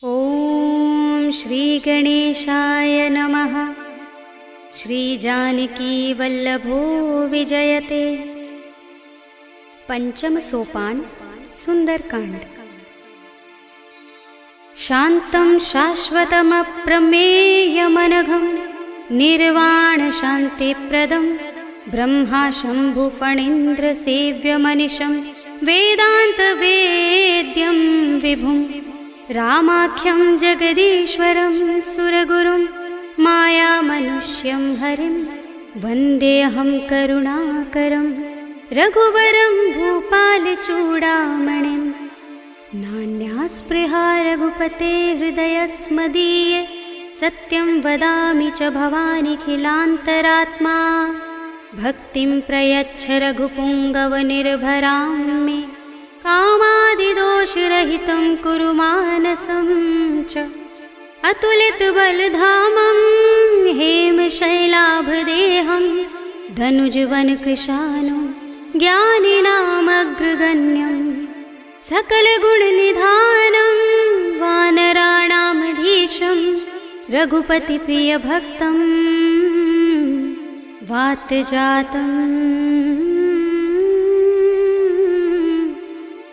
ॐ श्री गणेशाय नमः। श्री जानकी वल्लभो विजयते। पंचम सोपान सुंदरकांड। शांतं शाश्वतमप्रमेयमनघं निर्वाण शान्तिप्रदं ब्रह्मा शंभु फणीन्द्र सेव्यमनिशं वेदान्तवेद्यं विभुं रामाख्यं जगदीश्वरं सुरगुरुं मायामनुष्यं हरिं वन्देऽहं करुणाकरं रघुवरं भूपालचूडामणिं। नान्यास्पृहा रघुपते हृदयस्मदीये सत्यं वदामि च भवानिखिलान्तरात्मा। भक्तिं प्रयच्छ रघुपुङ्गवनिर्भरां मे कामादिदोषरहितं कुरु मानसं च। अतुलितबलधामं हेमशैलाभदेहं धनुजवनकृशानं ज्ञानिनामग्रगण्यं सकलगुणनिधानं वानराणामधीशं रघुपतिप्रियभक्तं वातजातं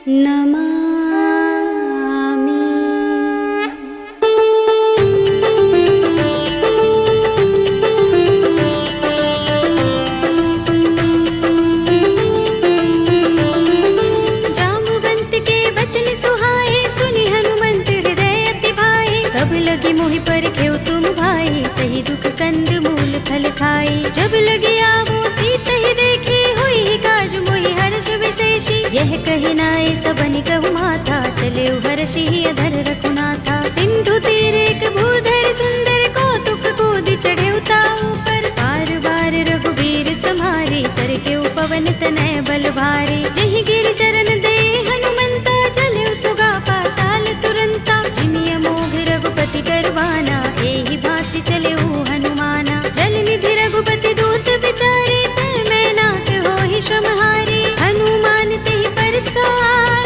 नमामि। जामुवंत के बचन सुहाए सुनि हनुमंत हृदय अति भाए। तब लगी मोहि परखेउ तुम भाई सही दुख कंद मूल फल खाई। जब लगी आवो सीत ही देखी हुई काज मोहि हर्ष विशेषी। यह कहि नाय सबनि कहु माथा चले हर्षि अधर रघुनाथा। सिंधु तीरे एक भूधर सुंदर कौतुक कूदि चढ़े ताऊ पर। बार बार रघुबीर सम्हारे करके पवन तनय बल भारी। जहि गिर चरण दे हनुमंता चले सुगा पाताल तुरंता। जिमिय मोघ रघुपति करवाना एहि भांति चले हनुमाना। जल निधि रघुपति दूत बिचारे तै मैं नाथ होहि श्रमहारी। हनुमान तेहि परसा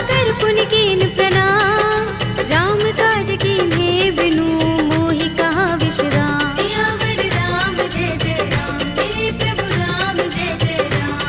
कर पुनि कीन प्रणाम। राम काज कीन्हे बिनु मोहि कहाँ विश्राम। सियावर राम जय जय राम मेरे प्रभु राम जय जय राम।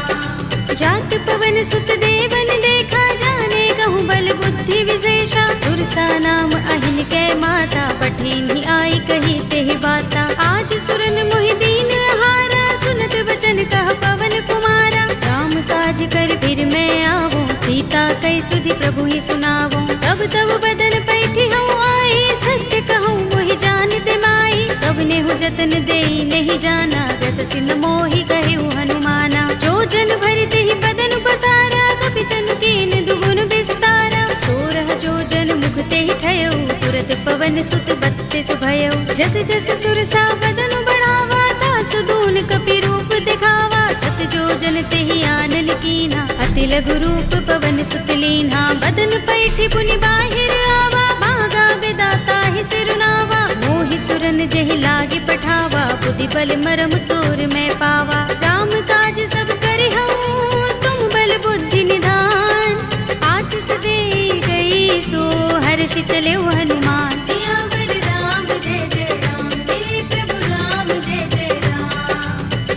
जात पवन सुत देवन देखा जाने कहूँ बल बुद्धि विशेषा। सुरसा नाम अहिन कै माता पठिनी आई कही तेहि बाता। आज सुरन मोहि दीन हारा सुनत वचन कह पवन कुमारा। राम काज कर फिर मैं आवो सीता कई सुधि प्रभु ही सुनावो। तब तब बदन पैठी हूँ आई सत्य कहूँ मोहि जानते माई। तब नेहु जतन देई नहीं जाना रस सिंध मोहि कहेउ हनुमाना। जो जन भरते ही बदन बसारा कपि तनु कीन दुगुन विस्तारा। सोरह जो जन मुख ते ही ठयउ तुरत पवन सुत बत्तीस भयउ। जस जस सुरसा बदन बढ़ावा तासु दून कपि रूप दिखावा। सत जो जन ते ही आनन कीन्हा अति लघु रूप पवन सुत लीन्हा। बदन पैठी पुनि बाहिर आवा मागा विदाता ही सिरुनावा। मोहि सुरन जेहि लागे पठावा बुद्धि बल मरम तोर मैं पावा। राम काज सब करि हूँ तुम बल बुद्धि निधान। आशीष दे गई सो हर्ष चले हनुमान। सियावर राम जय जय राम मेरे प्रभु राम जय जय राम।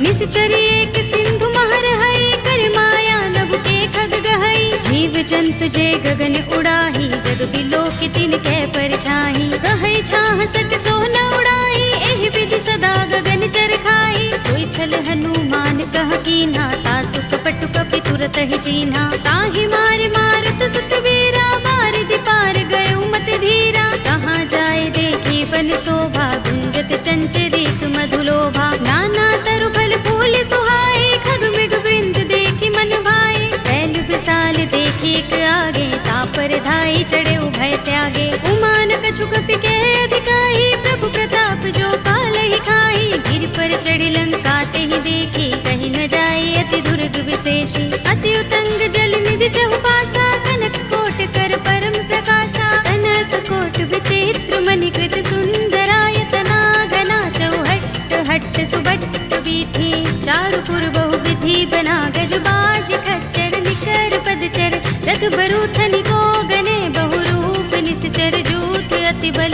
निश्चरी एक सिंधु महर हई कर माया नभ के खग गहई। जीव जंतु जे गगन उड़ाही जग बिलोक तिन कै परछाई। कहै छाह सक सो न उड़ाई एहि विधि सदा गगन चर खाई। सोई छल हनुमान कह कीन्हा तासु कपटु कपि तुरत ही चीन्हा। ताहि मार मारुत सुत वीरा बारिधि पार गयो मत धीरा। कहाँ जाए देखी बन शोभा गुंजत चंचरीक मधुलोभा। नाना तरु फल फूल सुहाए खग मृग वृंद देखी मन भाए। शैल विशाल देखी एक आगे तापर धाई चढ़े भय त्यागे। उमान कछु कपि के अधिकाई प्रभु प्रताप जो काल ही खाई। गिर पर चढ़ी लंका ते ही देखी कहीं न जाए अति दुर्ग विशेषी। अति उतंग जल निधि चहुपासा कनक कोट कर परम प्रकाशा। कनक कोट विचित्र मणिकृत सुंदरायतना घना चौहट्ट हट्ट सुबट्ट बीथी। चारु पुर बहु विधि बना गज बाज खच्चर निकर पदचर। रथ बरूथनि को गने बहुरूप निश्चर जूत अति बल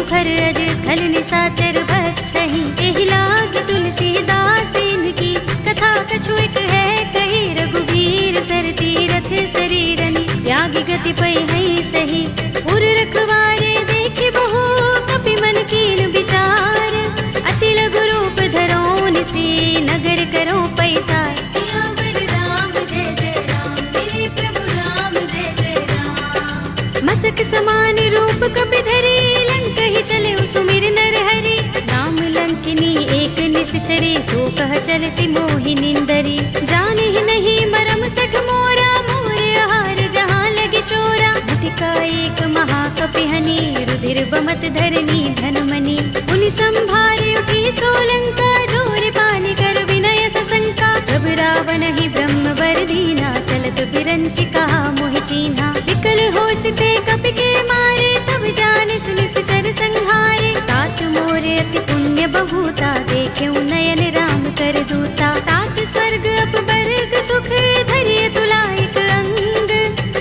मुखर अज खल निसाचर बच्चहि एहि लाग तुलसीदास इनकी कथा कछु एक है कही रघुबीर सर तीरथ शरीरनि त्यागी गति पै है सही उर रखवारे देखे बहु कपि मन कीन विचार अति लघु रूप धरोन से नगर करो पैसा सियावर राम जय जय राम मेरे प्रभु राम जय जय राम मसक समान रूप कपि धरे लंक ही चले सुमिर नर हरि नाम लंकिनी एक निश्चरे सो कह चल सी मोहि निंदरी जाने ही नहीं मरम सठ मोरा मोर आहार जहाँ लगे चोरा मुठिका एक महाकपि हनि रुधिर बमत धरनी धनमणि उनि संभारे उठी सोलंका जोर पानी कर विनय सशंका जब रावण ही ब्रह्म वर दीना चलत बिरंचि कहा मोहि चीन्हा विकल होसते कपि के मारे तब जाने सुनिस चर संहारे तात मोरे अति पुण्य बहुता देखे नयन राम कर दूता तात स्वर्ग अपवर्ग सुख धरिय तुला एक अंग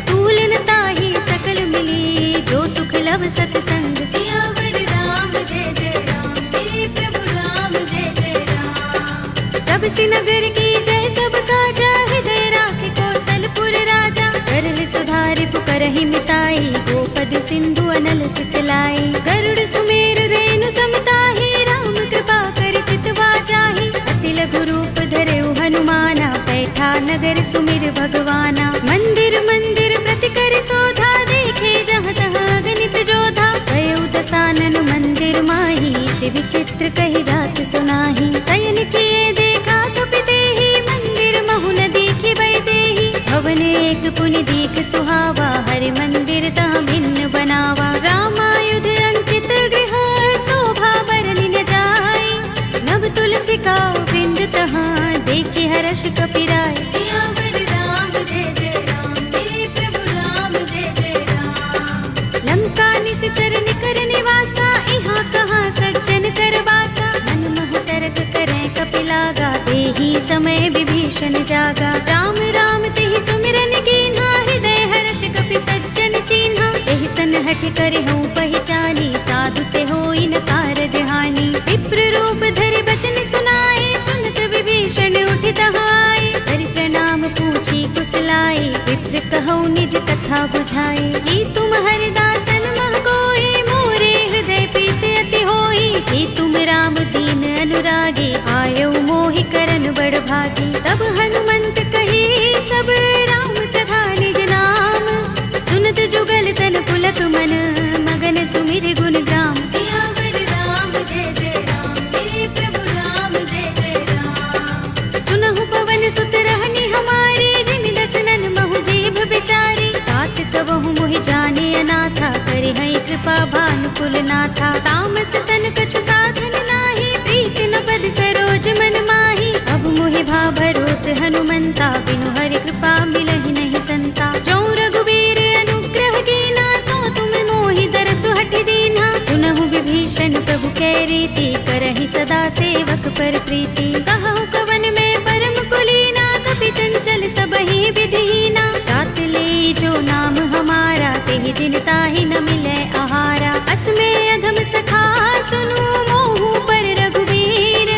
तूलन ताहि सकल मिली जो सुख लभ सतसंग सियावर राम जय जय राम मेरे प्रभु राम जय जय राम तब से नगर की जय सब काजा हृदय राखे कौशलपुर राजा करल सुधारि पुकारहि मिताई गोपद सिंधु अनल सितलाई गरुड़ सुमेर रेणु समताहि राम कृपा कर चितवा जाहि अति लघु रूप धरेउ हनुमाना बैठा नगर सुमिर भगवाना मंदिर मंदिर प्रति कर शोधा देखे जहाँ तहाँ गणित जोधा गयो दसानन मंदिर माही ते विचित्र कही जात सुनाही शयन किए देखा कपि देहि मंदिर महु न दिखि वैदेही भवन एक पुनि दीख सुहावा हरि मंदिर तह भिन्न बनावा रामायुध अंकित गृह शोभा बरनि न जाय नव तुलसी का वृंद तहाँ देखे हर्ष कपि राय सियावर राम जय जय राम मेरे प्रभु राम जय जय राम लंका निश्चर निकर निवासा इहाँ कहाँ सज्जन कर वासा मन मोह तरक करे कपि लागा देहि समय विभीषण जागा राम राम तेहि सुमिरन कीन्हा हृदय हर्ष कपि सज्जन चीन्हा एहि सन हठ करे हूँ पहचानी साधु ते होई न कारज हानि विप्र रूप धरि बचन सुनाए सुनत विभीषण उठि तहाय हरि प्रणाम पूछी कुशलाए विप्र कहौ निज कथा बुझाए कि तुम हरिदासन मह कोई मोरे हृदय प्रीत अति होई कि तुम राम दीन अनुरागी आयो मोहि करन बड़ भागी तब हनुमंत कही सब राम तथा निज नाम सुनत जुगल तन पुलक मन मगन सुमिर गुण ग्राम सियावर राम जय जय राम मेरे प्रभु राम जय जय राम सुनहु पवन सुत रहनी हमारे जिमि दसनन महु जीभ बिचारी तात तबहु मोहि जाने अनाथा करे है कृपा भानुकुल नाथा तामस तन कछु साधन नाही प्रीत न पद सरोज मन माही अब मोहि भा भरोस हनुमंता बिनु हरि कृपा मिलहि नहीं संता जो रघुबीर अनुग्रह कीना तो तुम मोहि दरसु हठि दीन्हा सुनहु विभीषण प्रभु कै रीति करहि सदा सेवक पर प्रीति कहु कवन में परम कुलीना कपि चंचल सबहि विधिहीना तात ले जो नाम हमारा तेहि दिन ताहि न मिलै आहारा अस्मे अधम सखा सुनु मोहु पर रघुबीर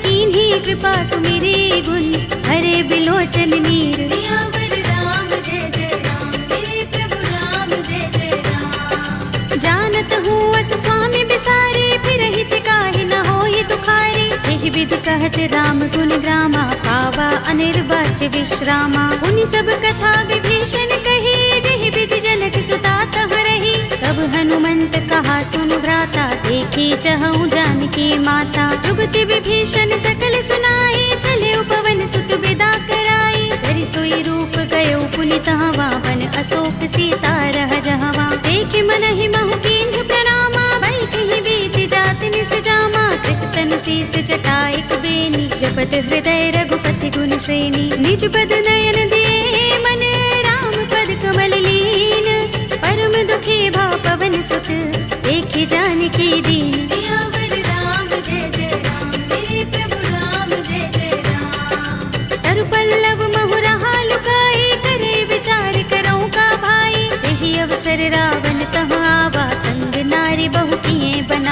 कीन्ही कृपा सुमिरी गुण हरे बिलोचन नीर सियावर राम जय जय राम मेरे प्रभु राम जय जय राम जानत हूँ अस स्वामी बिसारे फिर हित काहि न होहि दुखारे एहि विधि कहत राम गुण ग्रामा पावा अनिर्वाच्य विश्रामा उनि सब कथा विभीषण कही जेहि विधि जनक सुता तह रही तब हनुमंत कहा सुनु भ्राता देखी चहु जानकी माता जुगति विभीषण सकल सुनाई चले पवन सुत विदा कराई करि सोई रूप गयो पुनि तहवा वन अशोक सीता रह जहवा देखे मन ही महु कीन्ह प्रणामा बैठहि बीत जात निस जामा कृस तनु शीस जटाइक बेनी जपत हृदय रघुपति गुण श्रेणी निज पद नयन दिए मन राम पद कमल लीन परम दुखी भा पवन सुत देखि जानकी दीन सियावर राम जय जय राम मेरे प्रभु राम जय जय राम तरु पल्लव महु रहा लुकाई करे विचार करौ का भाई तेहि अवसर रावण तहाँ आवा संग नारी बहु किए बन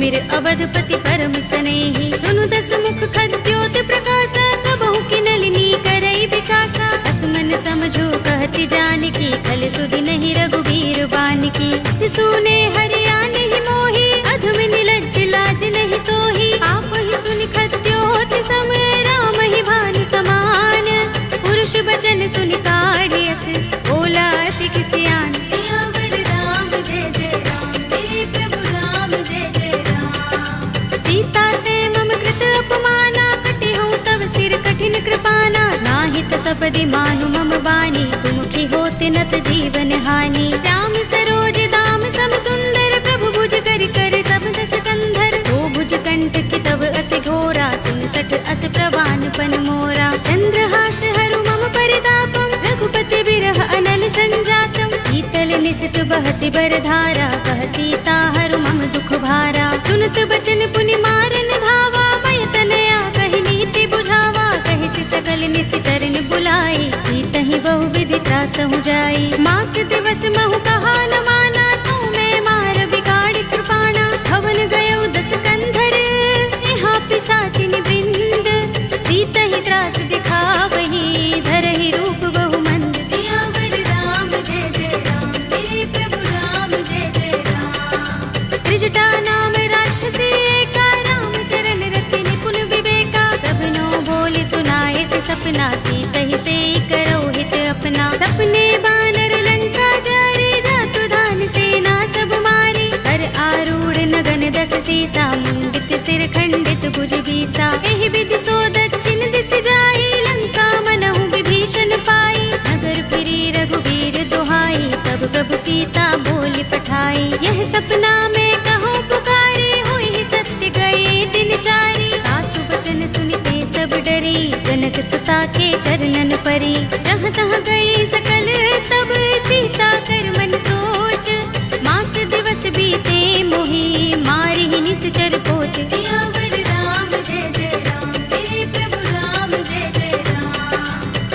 सुमिर अवधपति परम स्नेही, सुनु दस मुख खद्योत प्रकाशा, कबहु की नलिनी करई विकासा। असमन समझो कहति जानकी, खल सुधि नहीं रघुबीर बानकी। सुने हरिया नहीं मोही, अधम निलज्ज लाज नहीं तोही। आप ही सुनि खद्योत सम, राम ही भानु समान। पुरुष बचन सुनि काढ़ियस, बोला अति किसियान। सियावर राम जय जय राम, मेरे प्रभु राम जय जय राम। सीता ते मम कृत अपमाना, कटे हूँ तव सिर कठिन कृपाना। नाहित सपदि मानु मम बानी, सुमुखी होते नत जीवन हानि। राम सरोज दाम सम सुंदर, प्रभु भुज कर कर सब दस कंधर। दो भुज कंठ की तव अस घोरा, सुन सठ अस प्रवान पन मोरा। चंद्रहास हरु मम परितापम, रघुपति बिरह अनल संजातम। शीतल निसित बहसि बरधारा, कह सीता हरु मम दुख भारा। सुनत बचन पुनि मारन धावा, भय तनया कहि नीति बुझावा। कहि सि सकल निसिचरन बुलाई, सीतहि बहु विधि त्रासहु जाई। मास दिवस महु कहा न माना, तू मैं मार बिगाड़ कृपाणा। भवन गयो दस कंधर, यहाँ पिशाचिनि वृंद। सीतहि त्रास दिखावही, धरहि रूप बहु मंद। सियावर राम जय जय राम, मेरे प्रभु राम जय जय राम। त्रिजटा नाम राक्षसी एका, राम चरण रति निपुण विवेका। सबनो बोले सुनाए से सपना, सीतहि से करो हित अपना। सपने बानर लंका जारे, जातु दान सेना सब मारे। हर आरूढ़ नगन दस सीसा, मुंडित सिर खंडित भुज बीसा। एहि विधि सो दक्षिण दिस जाई, लंका मनहु विभीषण पाई। नगर फिरी रघुबीर दुहाई, तब प्रभु सीता बोली पठाई। यह सपना में कहो पुकारे, होई सत्य गए दिन चारी। आसु बचन सुनते सब डरी, जनक सुता के चरणन परी। जहाँ तहाँ गई सकल तब, सीता कर मन सोच। मास दिवस बीते मोही, मारी ही निश्चर पोच। सियावर राम जय जय राम, मेरे प्रभु राम जय जय राम।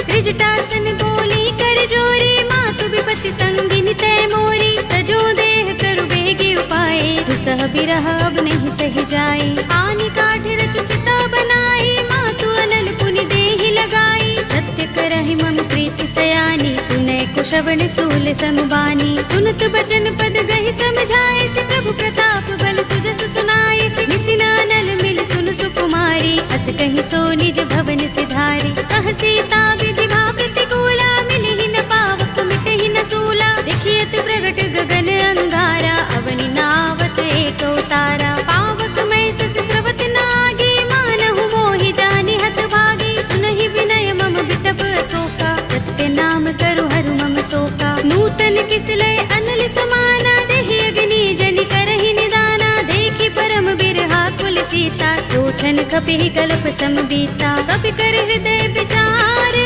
त्रिजटासन बोली कर जोरी, मातु विपति संगिनी तय मोरी। तजो देह करु बेगी उपाय, दुसह बिरह अब नहीं सह जाए। आनि काठ रचु चिता बनाई, मातु अनल पुनि देहि लगाई। सत्य करहि मम प्रीति सयानी, सुनै कुशवन सूल समबानी। सुनत बचन पद गहि समझाए, से प्रभु प्रताप बल सुजस सुनाए। से निसिनानल मिल सुन सुकुमारी, अस कहि सो निज भवन सिधारी। कह सीता विधि भा प्रतिकूला, मिलहि न पावक मिटहि न सूला। देखियत प्रगट गगन अंगारा, अवनि नावत एक उतारा। पावक मैं सस स्रवत नागी, मानहु मोहि जानि हत भागी। सुनहि विनय मम बिटप अशोका, सत्य नाम करु हरु मम शोका। नूतन किसलय अनल समाना, देहि अग्नि जनि करहि निदाना। देखि परम बिरहा कुल सीता, लोचन कपि कल्प सम बीता। कपि कर हृदय विचार,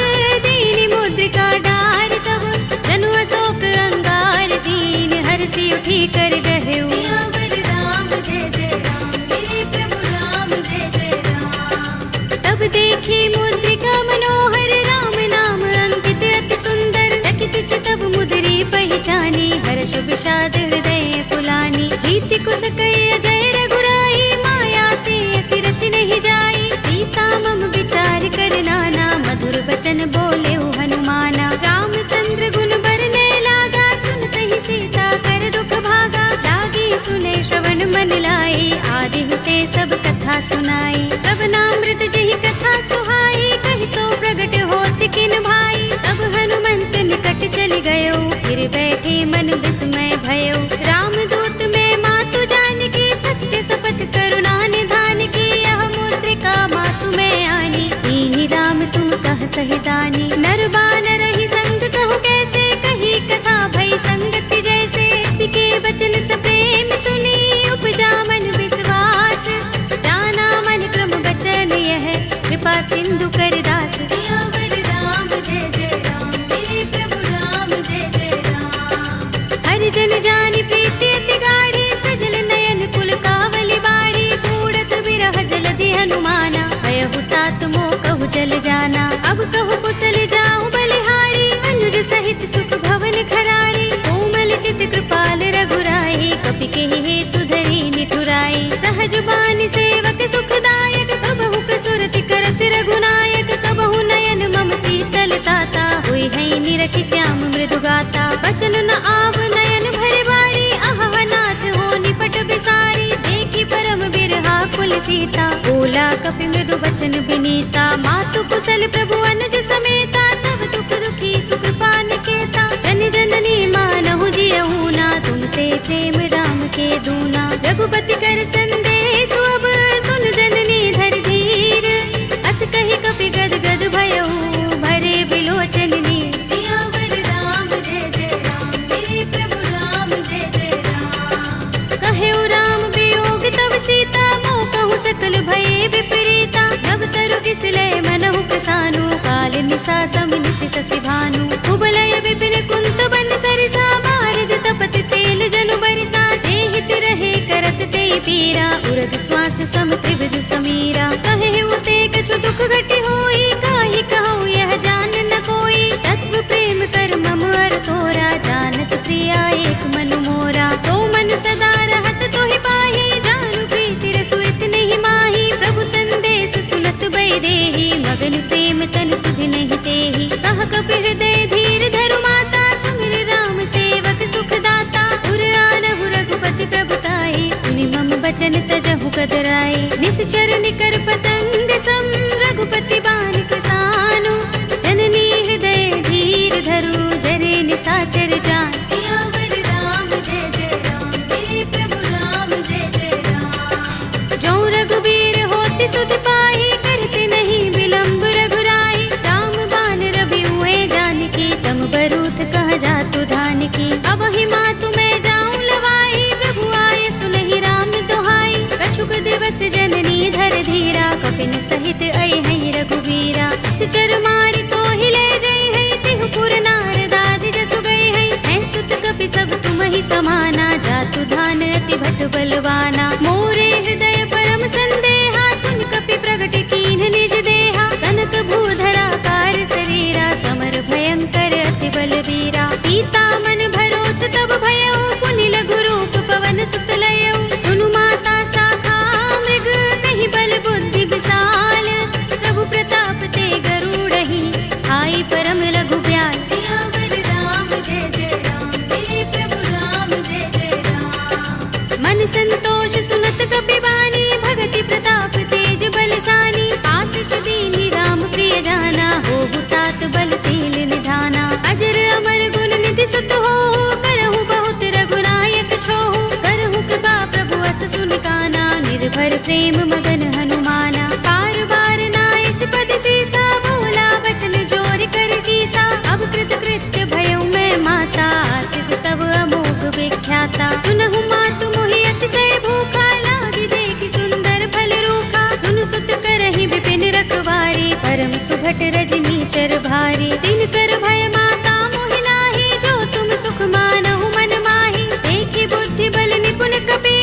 दीनि मुद्रिका डार। तब जनु अशोक अंगार, दीन हरषि उठी कर गहेउ। सियावर राम जय जय राम, मेरे प्रभु राम जय जय राम। तब देखी मुद्रिका मनोहर, राम नाम अंकित अति सुंदर। चकित चितव मुद्री पहचानी, हर्ष विषाद हृदय पुलानी। जीति कुस कई अजय रघुराई, माया ते असि रच नहीं जाई। सीता मम विचार कर नाना, मधुर बचन बोले हनुमाना। रामचंद्र गुण बरने लागा, सुनतहि सीता कर दुख भागा। लागी सुने श्रवण मन लाई, आदि हुते सब कथा सुनाई। श्रवणामृत जहि कथा सुहाई, कहि सो प्रगट होत किन भाई। तब हनुमंत निकट चल गयो, फिर बैठे मन विस्मय भयो। रामदूत में मातु जानकी, सत्य शपथ करुणा निधान की। यह मुद्रिका मातु में आनी, दीनि राम तुम कह सहिदानी। नर बानर ही संग कहु कैसे, कही कथा भई संगति जैसे। पिके बचन सप्रेम सुनी, उपजा मन विश्वास। जाना मन क्रम बचन यह, कृपा सिंधु कर दास। सियावर राम जय जय राम, मेरे प्रभु राम जय जय राम। हर जन जानि प्रीति अति गाढ़ी, सजल नयन कुल कावली बाड़ी। बूढ़त बिरह जलधि हनुमाना, भयहु तात मोह कहु जल जाना। अब कहु कुशल जाहु बलिहारी, अनुज सहित सुख भवन खरारी। कोमल चित कृपाल रघुराई, कपि के हेतु धरि निठुराई। सहज रखी श्याम मृदु गाता। बचन न आव नयन भरे बारी, आहा नाथ हो निपट बिसारी। देखी परम बिरहा कुल सीता, बोला कपि मृदु बचन बिनीता। मातु कुशल प्रभु अनुज समेता, तब दुख दुखी सुकृपा निकेता। जन जननी मानहु जियहु ना, तुम ते प्रेम राम के दूना। रघुपति कर संदेश अब सुन जननी धर धीर, अस कहि कपि गद गद भयहु भरे बिलोचन नीर। सियावर राम जय जय राम, मेरे प्रभु राम जय जय राम। कहेउ राम वियोग तब सीता, मोह कहूँ सकल भये विपरीता। नव तरु किसलय मनहु प्रसानु, काल निसा समिनिसि शशि भानु। कुबलय विपिन कुंत बन सरिसा, भारत तपत तेल जनु बरिसा। जे हित रहे करत ते पीरा, उरग श्वास सम त्रिविध समीरा। कहेउ ते कछु दुख घटी होई, काहि कहूँ यह जान न कोई। तत्व प्रेम कर मम अर तोरा, जानत प्रिया एक मन मोरा। तो मन सदा रहत तोहि पाहि, जानु प्रीति रसु इतने माही। प्रभु संदेश सुनत बैदेही, मगन प्रेम तन सुधि नहीं तेहि। कह कपि हृदय धीर धरु माता, सुमिर राम सेवक सुख दाता। उर आनहु रघुपति प्रभुताई, सुनि मम बचन तजहु कतराई। निश्चर निकर पतंग सम, रघुपति बान किसानु। जननी हृदय धीर धरु, जरे निसाचर जान। सियावर राम जय जय राम, मेरे प्रभु राम जय जय राम। जो रघुबीर होति सुधि पाहि, करते नहीं विलंब रघुराई। राम बान रवि हुए जानकी, तम बरूथ कह जातु धान की। अब ही मातु मैं जाऊं लवाई, प्रभु आए सुनहि राम दोहाई। कछुक दिवस जननी धर धीरा, कपिन सहित आई है रघुबीरा। सिचर मारी तो ही ले जई है, तिहु पुर नारदादि जसु गई है। है सुत कपि सब तुम ही समाना, जातु धान अति भट बलवाना। मोरे हृदय परम संदेहा, सुन कपि प्रगट कीन्ह निज देहा। कनक भूधरा कार शरीरा, समर भयंकर अति बलवीरा। सीता मन भरोस तब भयउ, पुनि लघु रूप पवन सुत लयउ। सुनु माता शाखा मृग, नहीं बल बुद्धि विशाल। प्रभु प्रताप ते गरुड़हि, आई परम लघु ब्याल। सियावर राम जय जय राम, मेरे प्रभु राम जय जय राम। मन संतोष सुनत कपि बानी, भगति प्रताप तेज बलसानी। आशीष दीनी राम प्रिय जाना, होहु तात बलशील निधाना। अजर अमर गुण निधि सुत होहु, करहु बहुत रघुनायक छोहु। करहु कृपा प्रभु अस सुनि काना, निर्भर प्रेम मगन हनुमाना। बार बार नाइस पद सीसा, बोला बचन जोर कर कीसा। अब कृत कृत्य भयउ मैं माता, आशीष तब अमोघ विख्याता। सुनहु मातु मोहि अतिशय भूखा, लागी देखि सुंदर फल रूखा। सुन सुत करहि विपिन रखवारी, परम सुभट रजनी चर भारी। दिन कर भय माता मोहि नाही, जो तुम सुख मानहु मन माही। देखि बुद्धि बल निपुण कपि,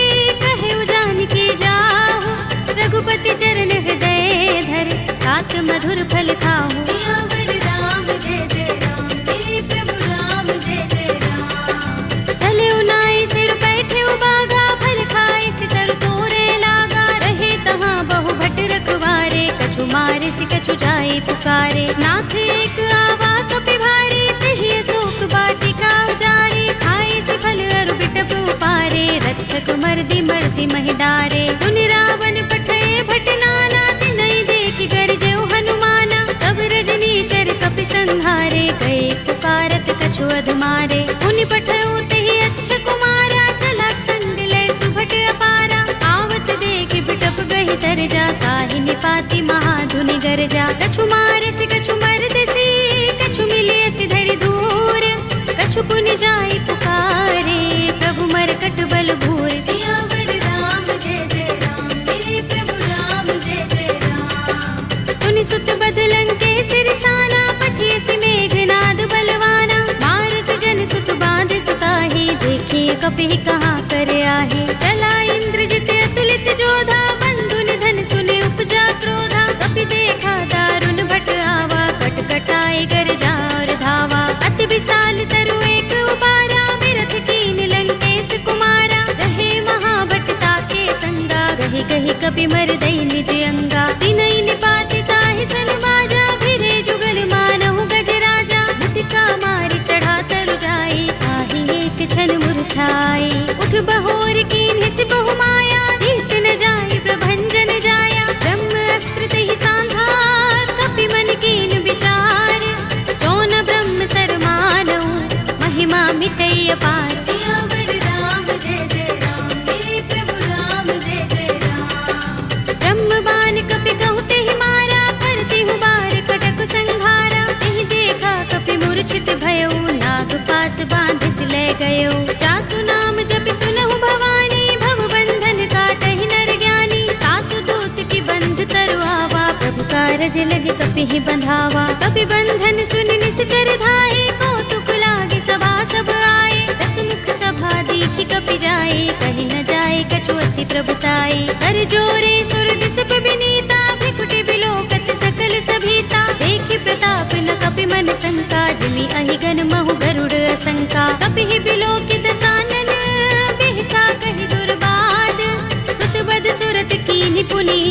कहेउ जानकी जाहु। रघुपति चरण हृदय धर, तात मधुर फल खाहु। सियावर राम जय जय राम, मेरे प्रभु राम जय जय राम। चले उनाई सिर बैठे बागा, फल खाए सितर तोरे लागा। रहे तहाँ बहु भट रखवारे, कछु मारे सि कछु जाए पुकारे। नाथ एक आवा कपि भारी, तेहि अशोक वाटिका उजारी। खाए सि फल अरु बिटप उपारे, रक्षक मर्दि मर्दि महि डारे। सुनि रावण पठय भट नाना, तिनहि देखि गरजउ हनुमाना। सब रजनी चर कपि संहारे, गए पुकारत कछु अधमारे। उनि पठउ तेहि अच्छ कुमारा, चला संग लय सुभट अपारा। आवत देखि बिटप गहि तरजा, ताहि निपाति महाधुनि गरजा। कछु मारे सि कछु मरदसि, कछु मिलिय सि धरि दूर। कछु पुनि जाई पुकारे, प्रभु मरकट बल भूर। सियावर राम जय जय राम, मेरे प्रभु राम जय जय राम। तुनि सुत बदलन के सिरसाना, पठिय सि मेघनाद बलवाना। मारस जन सुत बांध सुताहि, देखिए कपि कहाँ कर आहे। चला इंद्रजित अतुलित जोधा, बंधु निधन सुने उपजा क्रोधा। कपि देखा दारुण भट आवा, कट कटाए गरजा और धावा। अति विशाल तरु एक उबारा, विरथ कीन लंकेश कुमारा। रहे महाभट ताके संगा, गहि गहि कपि मर दई निज अंगा। तिनहि निपाति ताहि सन बाजा, भिरे जुगल मानहु गज राजा। मुटिका मार लाज लगे कपि ही बंधावा। कपि बंधन सुन निश्चर धाये, कौतुक लागे सभा सब आए। दसमुख सभा देखी कपि जाए, कहीं न जाए कछु अति प्रभुताई। कर जोरे सुर दिस विनीता, भृकुटि बिलोकत सकल सभीता। देखि प्रताप न कपि मन शंका, जिमि अहिगन महु गरुड़ असंका। कपि ही बिलोकित सानन, बिहसा कहि दुर्बाद। सुत बद सुरत कीन्हि पुनि,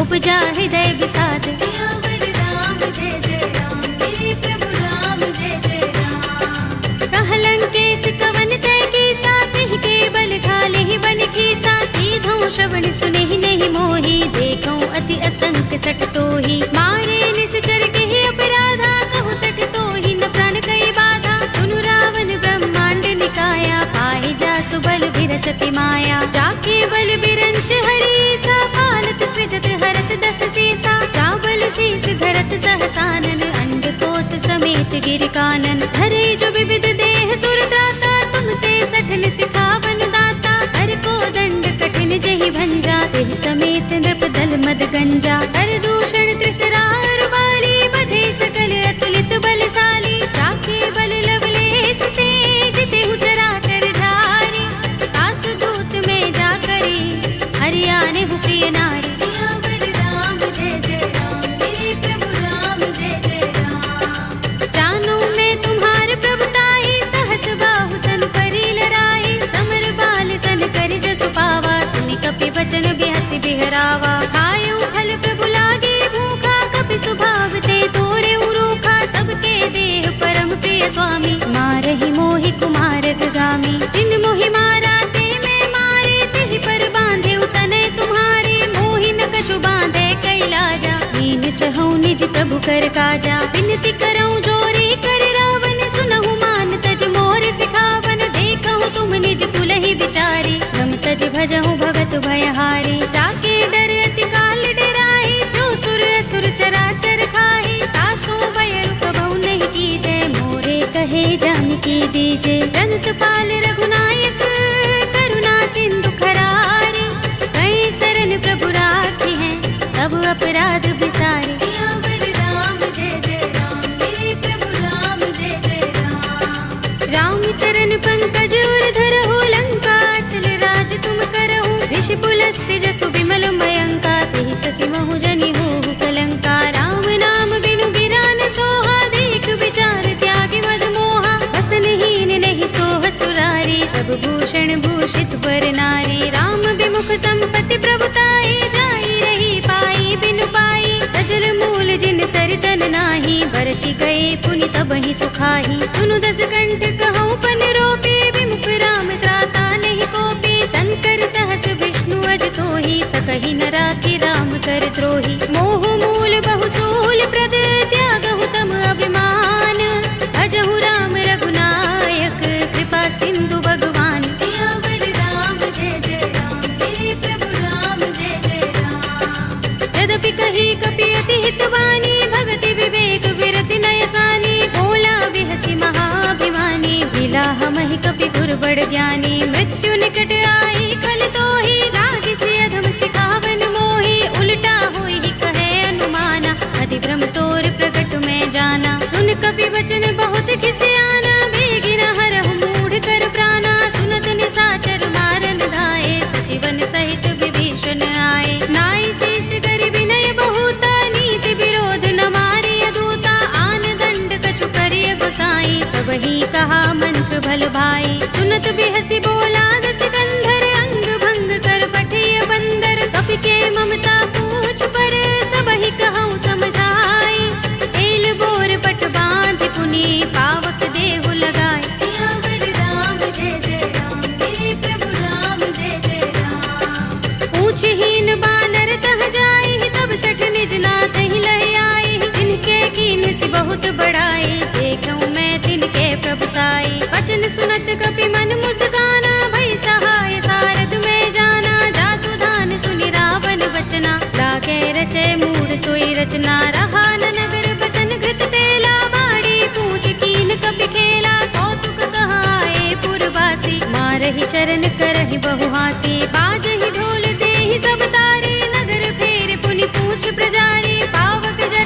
उपजा हृदय विषाद। सियावर राम जय जय राम, मेरे प्रभु राम जय जय राम। कहलंकेश कवन तय कीसा, तिहि के बल ढाले ही बन खीसा। कीधौं श्रवण सुनेहि नहीं मोहि, देखौं अति असंख्य सठ तोहि। मारे निश्चर केहि अपराधा, कहु सठ तोहि न प्राण कई बाधा। सुनु रावण ब्रह्मांड निकाया, पाहि जासु बल विरचति माया। जाके बल बिरंच हरीसा, पालत सृजत हरत दस सीसा। चावल शीस धरत सहसानन, अंड कोस समेत गिर कानन। धरे जो विविध देह सुर त्राता, तुमसे सठन सिखावन दाता। कर को दंड कठिन जहि भंजा, तेहि समेत नृप दल मद गंजा। कर दूषण त्रिसरार बाली, बधे सकल अतुलित बलशाली। जाके बल लवलेस तेज, तेहु चराचर धारी। तासु दूत में जा करी, हरियाने हु प्रिय नारी। सियावर राम जय जय राम, मेरे प्रभु राम जय जय राम। जानू मैं तुम्हार प्रभुताई, सहस बाहु सन करी लड़ाई। समर बाल सन कर जसु पावा, सुनि कपि बचन बिहसि बिहरावा। खायऊ फल प्रभु लागे भूखा, कपि सुभाव ते तोरे उरूखा। सबके देह परम प्रिय स्वामी, मारहि मोहि कुमारक गामी। जिन मोहि मारा ते मैं मारे, तेहि पर बांधे तनय तुम्हारे। मोहि न कछु बांधे कैलाजा, मीन चहु निज प्रभु कर काजा। बिनती करऊं जोरी कर रावण, सुनहु मान तज मोर सिखावन। देखहु तुम निज कुलहि बिचारी, रम तज भजहु भगत भयहारी। जाके डर अति काल डराई, जो सुर असुर चराचर खाई। तासो भय कबहु नहीं कीजे, मोरे कहे जानकी दीजे। रंत पाल रघुनायक, करुणा सिंधु खरारी। कई शरण प्रभु राखी हैं, तब अपराध बिसारे। सियावर राम जय जय राम, मेरे प्रभु राम जय जय राम। राम चरण पंकज उर धरहु, लंका चल राज तुम करहु। ऋषि पुलस्त्य जसु विमल मयंका, तेहि ससि महु जनि होहु कलंका। राम नाम बिनु गिरा न सोहा, देख विचार त्यागी मद मोहा। बसनहीन नहीं सोह सुरारी, प्रभु भूषण भूषित पर नारी। राम विमुख संपत्ति प्रभुताई, जाई रही पाई बिनु पाई। सजल मूल जिन सरितन नाही, बरषि गए पुनि तबहि सुखाही। सुनु दस कंठ कहूँ पन रोपी, विमुख राम त्राता नहीं कोपी। शंकर सहस विष्णु अज तोहि, सकहि न राखि राम कर द्रोही। मोह मूल बहु सूल प्रद, त्यागहु तम अभिमान। भजहु राम रघुनायक, कृपा सिंधु भगवान। सियावर राम जय जय राम, मेरे प्रभु राम जय जय राम। यद्यपि कही कपि अति हितवानी, भगति विवेक विरति नय सानी। बोला बिहसि महाभिमानी, मिला हमहि कपि गुर बड़ ज्ञानी। मृत्यु निकट आई खल तोहि, लागी सि अधम सिखावन मोहि। उल्टा होई कहे अनुमाना, अति भ्रम तोर प्रगट में जाना। सुन कपि वचन बहुत खिसियाना, बेगिन हरहु मूढ़ कर प्राणा। सुनत निशाचर मारन धाये, सजीवन सहित विभीषण आए। नाई शीस करि विनय बहुता, नीति विरोध न मारिय दूता। आन दंड कछु करिय गोसाई, सबहि कहा मंत्र भल भाई। सुनत बिहसि बोला दस कंधर, अंग भंग कर पठिय बंदर। कपि के ममता पूछ पर, सबहि कहूँ समझाई। एल बोर पट बांधि पुनि, पावक देहु लगाए। सियावर राम जय जय राम, मेरे प्रभु राम जय जय राम। पूछहीन बानर तह जाई, तब सठ निज नाथ ही लह आई। जिनके कीन सि बहुत बड़ाई, देखूं मैं तिनके प्रभुताई। वचन सुनत कपि मन मुस्काना, भई सहाय सारद में जाना। जातु धान सुनि रावण वचना, लागे रचे मूढ़ सोई रचना। रहा न नगर बसन घृत तेला, बाड़ी पूछ कीन कपि खेला। कौतुक कहाए पुरवासी, मारहि चरण करहि बहुहासी। बाजहि ढोल देहि सब तारे, नगर फेर पुनि पूछ प्रजारी। पावक जल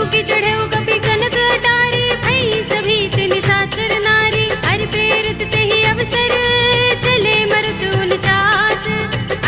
मुखी चढ़े कपि कनक अटारी भई सभी निशाचर नारी हरि प्रेरित ते ही अवसर चले मरुत 49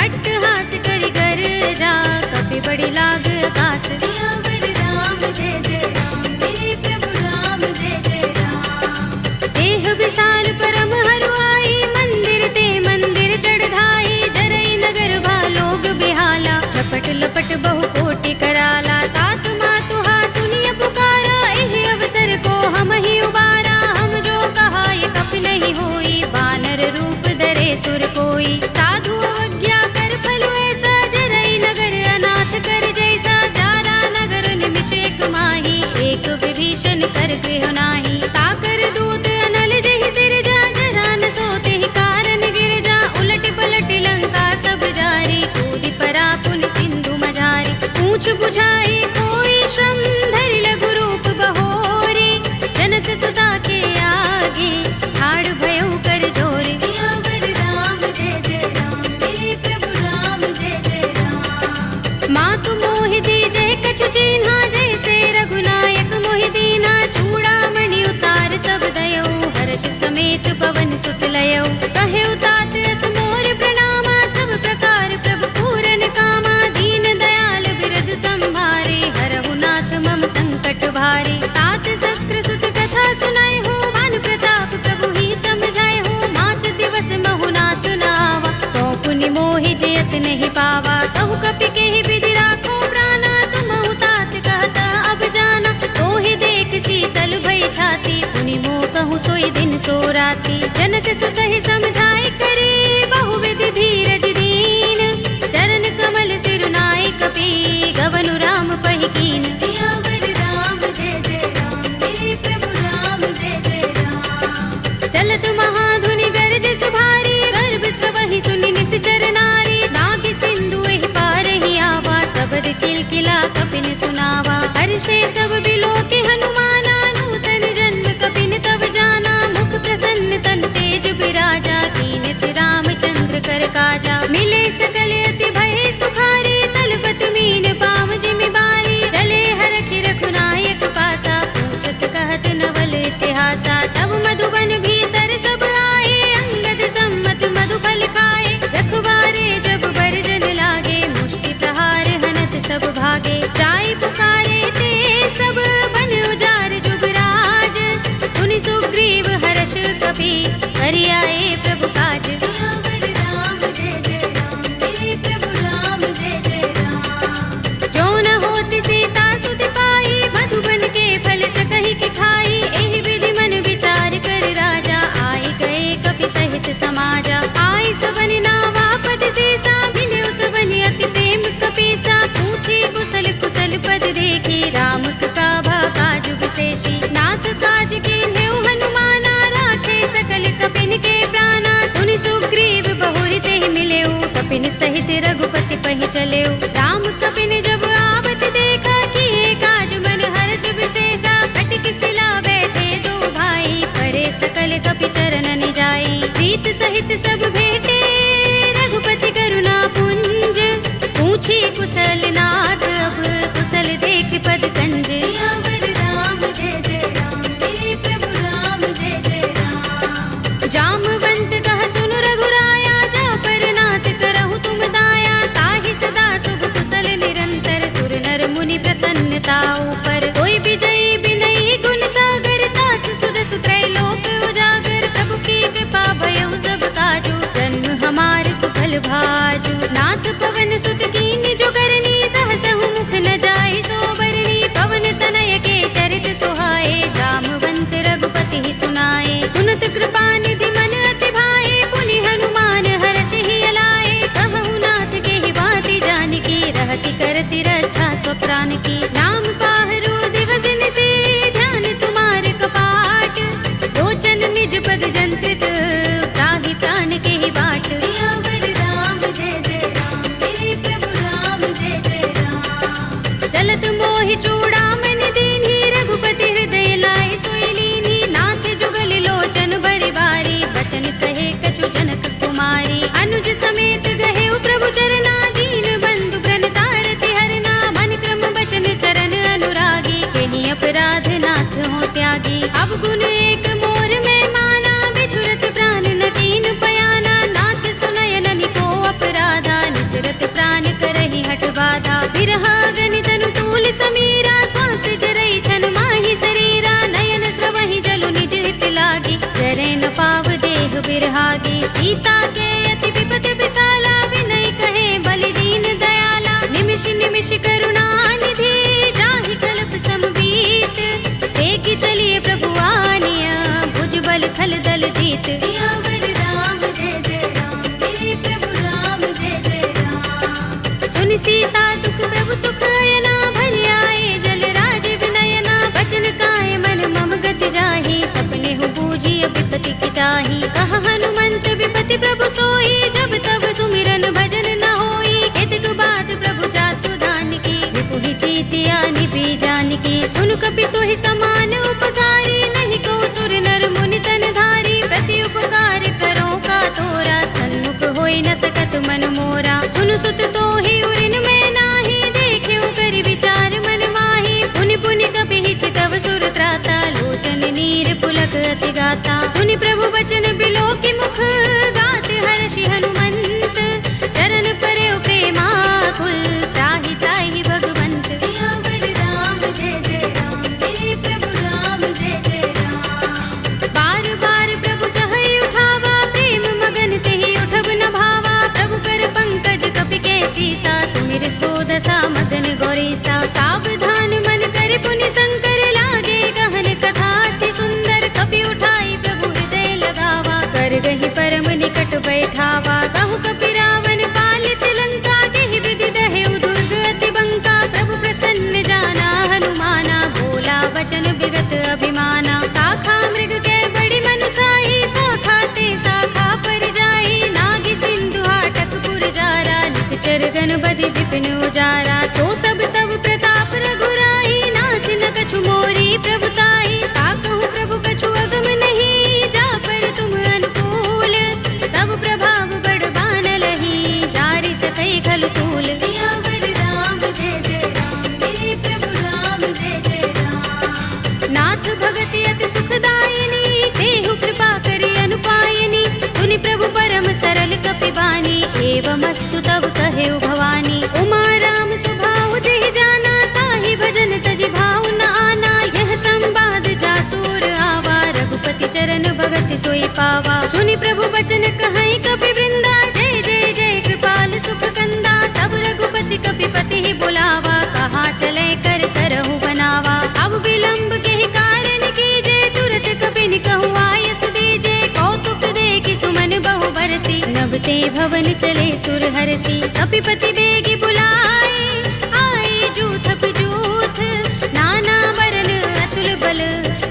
अट्टहास करि गर जा कपि बड़ी लाग आकाश सियावर राम जय जय राम मेरे प्रभु राम जय जय राम देह विशाल परम हरुआई मंदिर ते मंदिर चढ़ाई जरई नगर भालोग बेहाला झपट लपट बहु कोटि कराला तात मातु हा सुनिय पुकारा एहि अवसर को हम ही उबारा हम जो कहा ये कपि नहीं होई बानर रूप धरे सुर कोई साधु अवज्ञा कर फल ऐसा जरई नगर अनाथ कर जैसा जारा नगर निमिष एक माही एक विभीषण कर गृह नाही ताकर दूत अनल जहि सिर जा जरा न सोते ही कारण गिर जा उलट पलट लंका सब जारी कूदि परा पुन सिंधु मझारी पूछ बुझाई कोई श्रम धरि लघु रूप बहोरी जनक सुता के आगे ठाड़ भयो कर जोरे सियावर राम जय जय राम मेरे प्रभु राम जय जय राम मातु मोहि दीजहि कछु चिन्हा जैसे रघुनायक मोहि दीना चूड़ामणि उतार तब दयो हर्ष समेत पवन सुत लयो कहे उतात अस मोर प्रणामा सब प्रकार प्रभु पूरन कामा दीन दयाल बिरद संभारे हरहु नाथ मम संकट भारे तात शक्र सुत कथा सुनाए हो मान प्रताप प्रभु ही समझाए हो मास दिवस महु नाथ नावा तो पुनि मोहि जयत नहीं पावा कहु कपि के ही विधि राखो प्राणा तुम तात कहता अब जाना तो ही देख शीतल भई छाती पुनि मोह कहूँ सोई दिन सो राती जनक सुत ही समझाए करे बहुविधि धीरज दीन चरण कमल सिरुनाई कपि गवनु राम पहि कीन सियावर राम जय जय राम मेरे प्रभु राम जय जय राम चलत महाधुनि गरज सुभारी गर्भ स्रवहि सुनि निश्चर नारी नाग सिंधु एहि पार ही आवा तबद किलकिला कपिन सुनावा हर्षे सब बिलो के हनुमाना नूतन जन्म कपिन तब जाना मुख प्रसन्न तन तेज बिराजा कीन से रामचंद्र कर काजा मिले सकल अति भय सुखारी तलपत मीन पाव जिमि बारी रले हरखि रघुनायक पासा पूछत कहत नवल इतिहासा तब मधुबन भीतर सब आए अंगद सम्मत मधुफल खाए रखवारे जब बरजन लागे मुष्टि प्रहार हनत सब भागे जाय पुकारे ते सब बन उजार जुबराज सुनि सुग्रीव हर्ष कपि हरि आए प्रभु काज सियावर राम जय जय राम मेरे प्रभु राम जय जय राम जो न होति सीता सुत पाई मधुबन के फल सकहि के खाई एहि विधि मन विचार कर राजा आए गए कपि सहित समाजा आए सबन नावा पद सीसा बिनु सबन अति प्रेम कपीसा पूछे कुशल कुशल पद देखी राम कृपा काज विशेषी नाथ काज कीन्हे हनुमाना राखे सकल कपिन के प्राणा सुनि सुग्रीव बहुरि तेहि मिलेउ कपिन सहित रघुपति पहि चलेउ राम कपिन जब आवत देखा किए काज मन हर्ष विशेषा कटि सिला बैठे दो भाई परे सकल कपि चरण निजाई प्रीत सहित सब भेटे रघुपति करुणा पुंज पूछी कुशल नाथ अब कुशल देख पद कंज सियावर राम जय जय राम मेरे प्रभु राम जय जय राम जामवंत कह सुनु रघुराया जा पर नाथ करहु तुम दाया ताहि सदा शुभ कुशल निरंतर सुर नर मुनि प्रसन्नता ऊपर कोई विजयी बिनई गुण सागर तास सुध सुत्रैलोक उजागर प्रभु की कृपा भयउ सब काजू जन्म हमार सुफल भाजू नाथ पवन सुत कीन्ह जो करनी सहसहु मुख न जाय सो बरनी पवन तनय के चरित सुहाए जामवंत रघुपति ही सुनाए सुनत कृपा निधि मन अति भाए पुनि हनुमान हर्ष ही अलाए कहु नाथ के ही बाती जानकी रहति करति रक्षा स्वप्रान की नाम पाहरो दिवस निशि ध्यान तुम्हारे कपाट लोचन निज पद जंत्रित त्राहि प्राण के ही बाट सियावर राम जय जय राम मेरे प्रभु राम जय जय राम चलत मोहि चूड़ामणि दीन्ही रघुपति हृदय लाए सोई लीन्ही नाथ जुगल लोचन बरि बारी बचन कहे कछु जनक कुमारी अनुज समेत गहे प्रभु चरना दीन बंधु प्रणतारति हरना मन क्रम बचन चरण अनुरागी सीता के अति विपत विसाला, विनय कहे बलि दीन दयाला। निमिष निमिष करुणा निधि, जाहि कल्प समबीत। एक चलिए प्रभु आनिया, भुज बल थल दल जीत। सियावर राम जय जय राम, मेरे प्रभु राम जय जय राम। सुन सीता दुख प्रभु सुख अयना, भरि आए जल राज विनयना। बचन काय मन मम गति जाहि, सपने हु बूझी विपति की ताहि। कहा हनुमंत विपति प्रभु सोई, जब तब सुमिरन भजन न होई। केतक बात प्रभु जातु धान की, विपुहि चीतिया निपि जान की। सुन कपि तोहि समान उपकारी, नहीं को सुर नर मुनि तन धारी। प्रति उपकार करो का तोरा, सन्मुख होई न सकत मन मोरा। सुन सुत तोहि उरिन में नाही, देखे कर विचार मन माही। पुनि पुनि कपि चितव सुर त्राता, लोचन नीर पुलक अति गाता। सुनि प्रभु बचन बिलो की मुख, गात हर्षि हनुमंत। चरण परे प्रेमाकुल, त्राहि त्राहि भगवंत। सियावर राम जय जय राम, मेरे प्रभु राम जय जय राम। बार बार प्रभु चहई उठावा, प्रेम मगन तेहि उठब न भावा। प्रभु कर पंकज कपि के सीसा, तुमिर सोदसा मगन गौरीसा। सावधान मन कर पुनि शंकर, लागे गहन कथा अति सुंदर। कपि उठाई प्रभु हृदय लगावा, कर गहि परम निकट बैठावा। कहु कपि रावण पालित लंका, देहि विधि दहेउ दुर्ग अति बंका। प्रभु प्रसन्न जाना हनुमाना, बोला बचन विगत अभिमाना। शाखा मृग के बड़ी मनसाही, शाखा ते शाखा पर जाई। नागी सिंधु हाटक पुर जारा, निकचर गन बदि विपिन उजारा। सो सब तब प्रताप रघुराई, नाथ न कछु मोरी प्रभुताई। ताकहु प्रभु कछु अगम नहीं, जा पर तुम अनुकूल। तब प्रभाव बड़ बान लही, जारि सकै खलु तूल। सियावर राम जय जय राम, मेरे प्रभु राम जय जय राम। नाथ भगति अति सुखदायिनी, देहु कृपा करि अनुपायिनी। सुनि प्रभु परम सरल कपि बानी, एवमस्तु तब कहेउ भवानी। उमा राम स्वभाव जेहि जाना, ताहि भजन तजि भाव न आना। यह संवाद जासुर आवा, रघुपति चरण भगति सोई पावा। सुनि प्रभु बचन कहई कपि वृंदा, जय जय जय कृपाल सुख कंदा। तब रघुपति कपि पति ही बुलावा, कहा चले कर करहु बनावा। अब विलंब के कारण कीजे, तुरत कपि कहु आयस दीजे। कौतुक देखि सुमन बहु बरसी, नभते भवन चले सुर हर्षि। कपिपति बेगी बुलाए, आए जूथ जूथ। नाना वरन अतुल बल,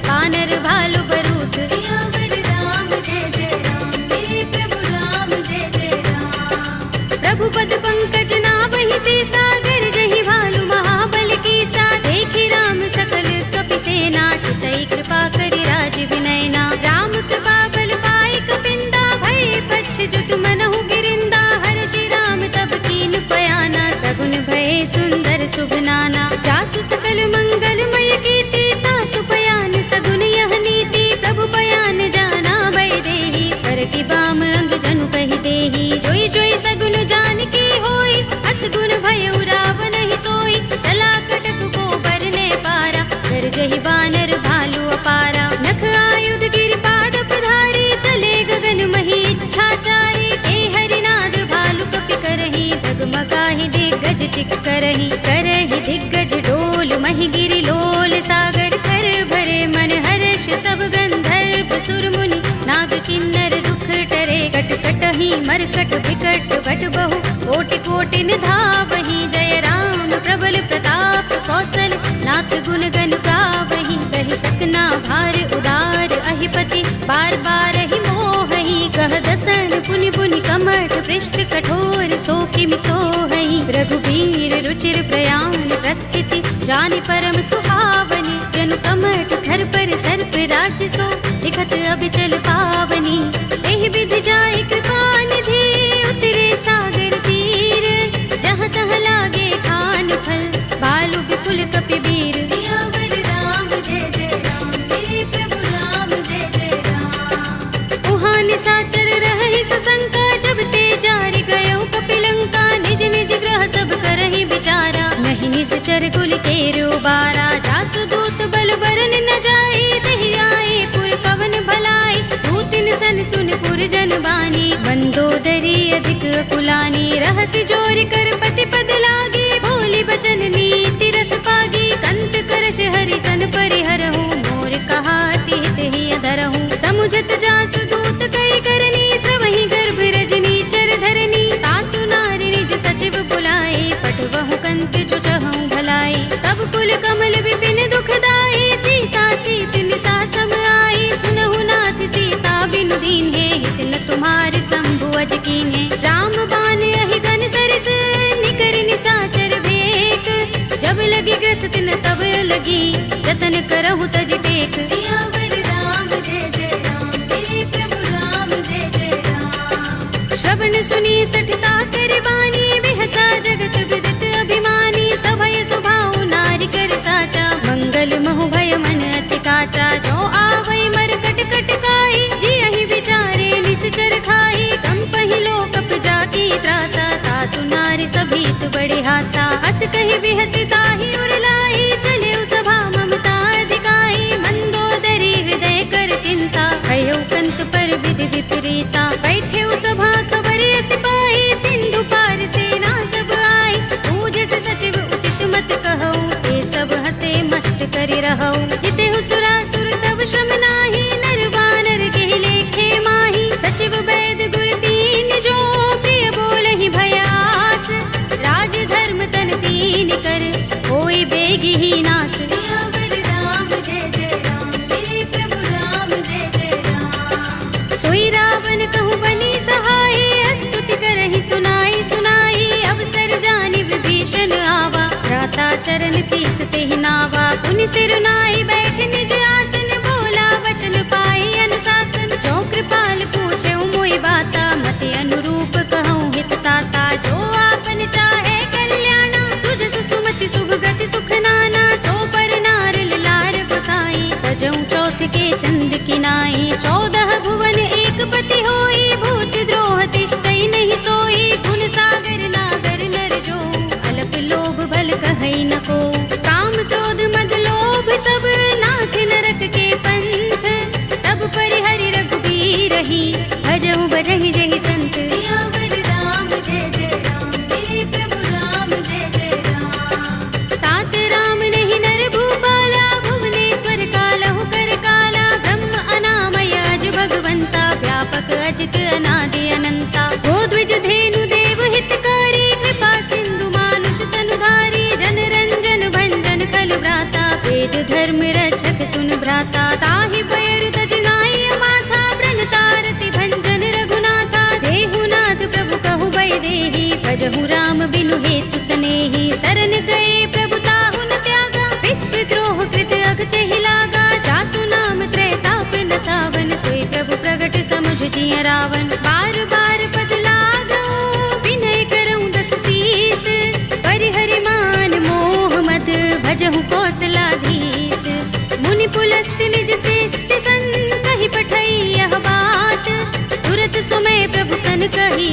कानर भालु बरूथ। सियावर राम जय जय राम, मेरे प्रभु राम जय जय राम। प्रभु पद पंकज नावहि सीसा, गरजहि भालु महाबल कीसा। देखि राम सकल कपि सेना, चितई कृपा करि राज विनयना। राम कृपा बल पाई कपिंदा, भय पच्छ जुत मनहु गिरिंदा। हर्षि राम तब कीन पयाना, सगुन भय सुंदर शुभ नाना। जासु सकल मंगलमय कीर्ति, तासु पयान सगुन यह नीति। प्रभु पयान जाना भय देहि, पर की बाम अंग जनु कहि देहि। जोई जोई सगुन जान की होई, असगुन भय रावण ही सोई। चला कटक को बरने पारा, कर जहि बानर भालु अपारा। नख आयुध गिरि पाद पधारी, चले गगन मही इच्छाचारी। ए हरिनाद भालु कपि करही, डगमगाहि दिग्गज चिक करही। करही दिग्गज डोल, महि गिरि लोल सागर। कर भरे मन हर्ष सब गंधर्व सुर मुनि, नाग किन्नर दुख टरे। कट कटहि मरकट बिकट भट बहु, कोटि कोटि निधावहि। जय राम प्रबल प्रताप कौशल, नाथ गुण गन गावहि। कहि सकना भार उदार, अहिपति बार बार ही मोहहि। कह दसन पुनि पुनि कमठ, पृष्ठ कठोर सो किमि सोहहि। रघुबीर रुचिर प्रयाण प्रस्थिति, जानि परम सुहावनी। जनु कमठ धर पर सर्प राजसो, लिखत अबिचल पावनी। एहि विधि जाय कृपा निधि, उतरे सागर तीर। जहाँ तहाँ लागे खान फल, भालु विपुल कपि वीर। सियावर राम जय जय राम, मेरे प्रभु राम जय जय राम। उहाँ निशाचर रहहि सशंका, जब ते जारि गयो कपिलंका। निज निज ग्रह सब करहि विचारा, नहीं निश्चर कुल केरो बारा। जासु दूत बल बरन न जाई, तहि आए पुर कवन भलाई। दूतिन सन सुनपुर जन बानी, मंदोदरी अधिक कुलानी, रहसि जोर कर पति पद लागी, बोली बचन नीति रस पागी, कंत करश हरि सन परिहरहु, मोर कहा हित ही अधरहु, समुझत जासु दूत कई करनी, श्रवहि गर्भ रजनी चर धरनी, तासु नारी निज सचिव बुलाए, पठवहु कंत चुचहु भलाई, तब कुल कमल विपिन दुखदाई, सीता सीत निसा सम आई, सुनहु नाथ सीता बिनु दीन है, हित न तुम्हारे शंभु अज कीन है, राम बान अहि गन सरिस, निकर निसाचर भेक, जब लगी ग्रस्त न तब लगी, जतन करहु तज टेक, सियावर राम जय जय राम, मेरे प्रभु राम जय जय राम। श्रवण सुनी सठता कर बानी, बिहसा जगत विदित अभिमानी, सभय सुभाउ नारी कर साचा, मंगल महु भय मन अति काचा, जो आवै मर कट कट काई, जियहि विचारे निश्चर खाई, कंपहि लोक जाकी त्रासा, तासु नारी सभीत बड़े हासा, हस कहि बिहसि ताहि उर लाई, चले सभा ममता अधिकाई, मंदोदरी हृदय कर चिंता, भयो कंत पर विधि विपरीता, बैठे सभा खबर सिपाही, सिंधु पार सेना सब आई, पूजे से सचिव उचित मत कहऊ, ते सब हसे मस्त करि रहऊ, जितेहु सुरासुर तब श्रम नाही, नर बानर के लेखे माही, सचिव वैद गुर दीन जो, प्रिय बोलहि भयास, राज धर्म तन दीन कर, होई बेगी ही नास, सियावर राम जय जय राम, मेरे प्रभु राम जय जय राम। सोई रावण कहूँ बनी सहाय, स्तुति करहि सुनाई सुनाई, अवसर जानि विभीषण आवा, भ्राता चरण शीस तेहि नावा, पुनि सिर नाई बैठ निज आसन, बोला वचन पाई अनुशासन, जो कृपाल पूछे मोहि बाता, मति अनुरूप कहूँ हित ताता, जो आपन चाहे कल्याणा, सुजसु सुमति शुभ गति सुख नाना, सो पर नार लार बसाई, तजऊ चौथ के चंद किनाई, 14 भुवन एक पति होई, भूत द्रोह तिष्ठई नहीं सोई, गुण सागर नागर नर जो, अलप लोभ भल कहई न को, काम क्रोध मद लोभ सब, नाथ नरक के पंथ, सब परिहरि रघुबीर ही, भजहु भजहि जहि संत, सियावर राम जय जय राम, मेरे प्रभु राम जय जय राम। तात राम नहीं नर भूपाला, भुवनेश्वर कालहु कर काला, ब्रह्म अनामय अज भगवंता, व्यापक अजित अनादि अनंता, गोद्विज धेनु देव हितकारी, कृपा सिंधु मानुष तनुधारी, जन रंजन भंजन खल भ्राता, वेद धर्म रक्षक सुन भ्राता, ताहि भयरु तजनाई माथा, प्रण तारति भंजन रघुनाथा, देहुनाथ प्रभु कहु भय देहि, भजहु राम बिनु हेतु सनेहि, शरण गए प्रभु ताहु न त्यागा, विस्तृत द्रोह कृत अगचहि लागा, जासु नाम त्रैताप न सावन, सोई प्रभु प्रगट समुझ जिय रावण, बार बार पद लागऊ, विनय करऊँ दस शीस, परिहरि मान मोह मद, भजहु कौशलाधीश, मुनि पुलस्त निज शिष्य सन, कहि पठई यह बात, तुरत सुमय प्रभु सन कही,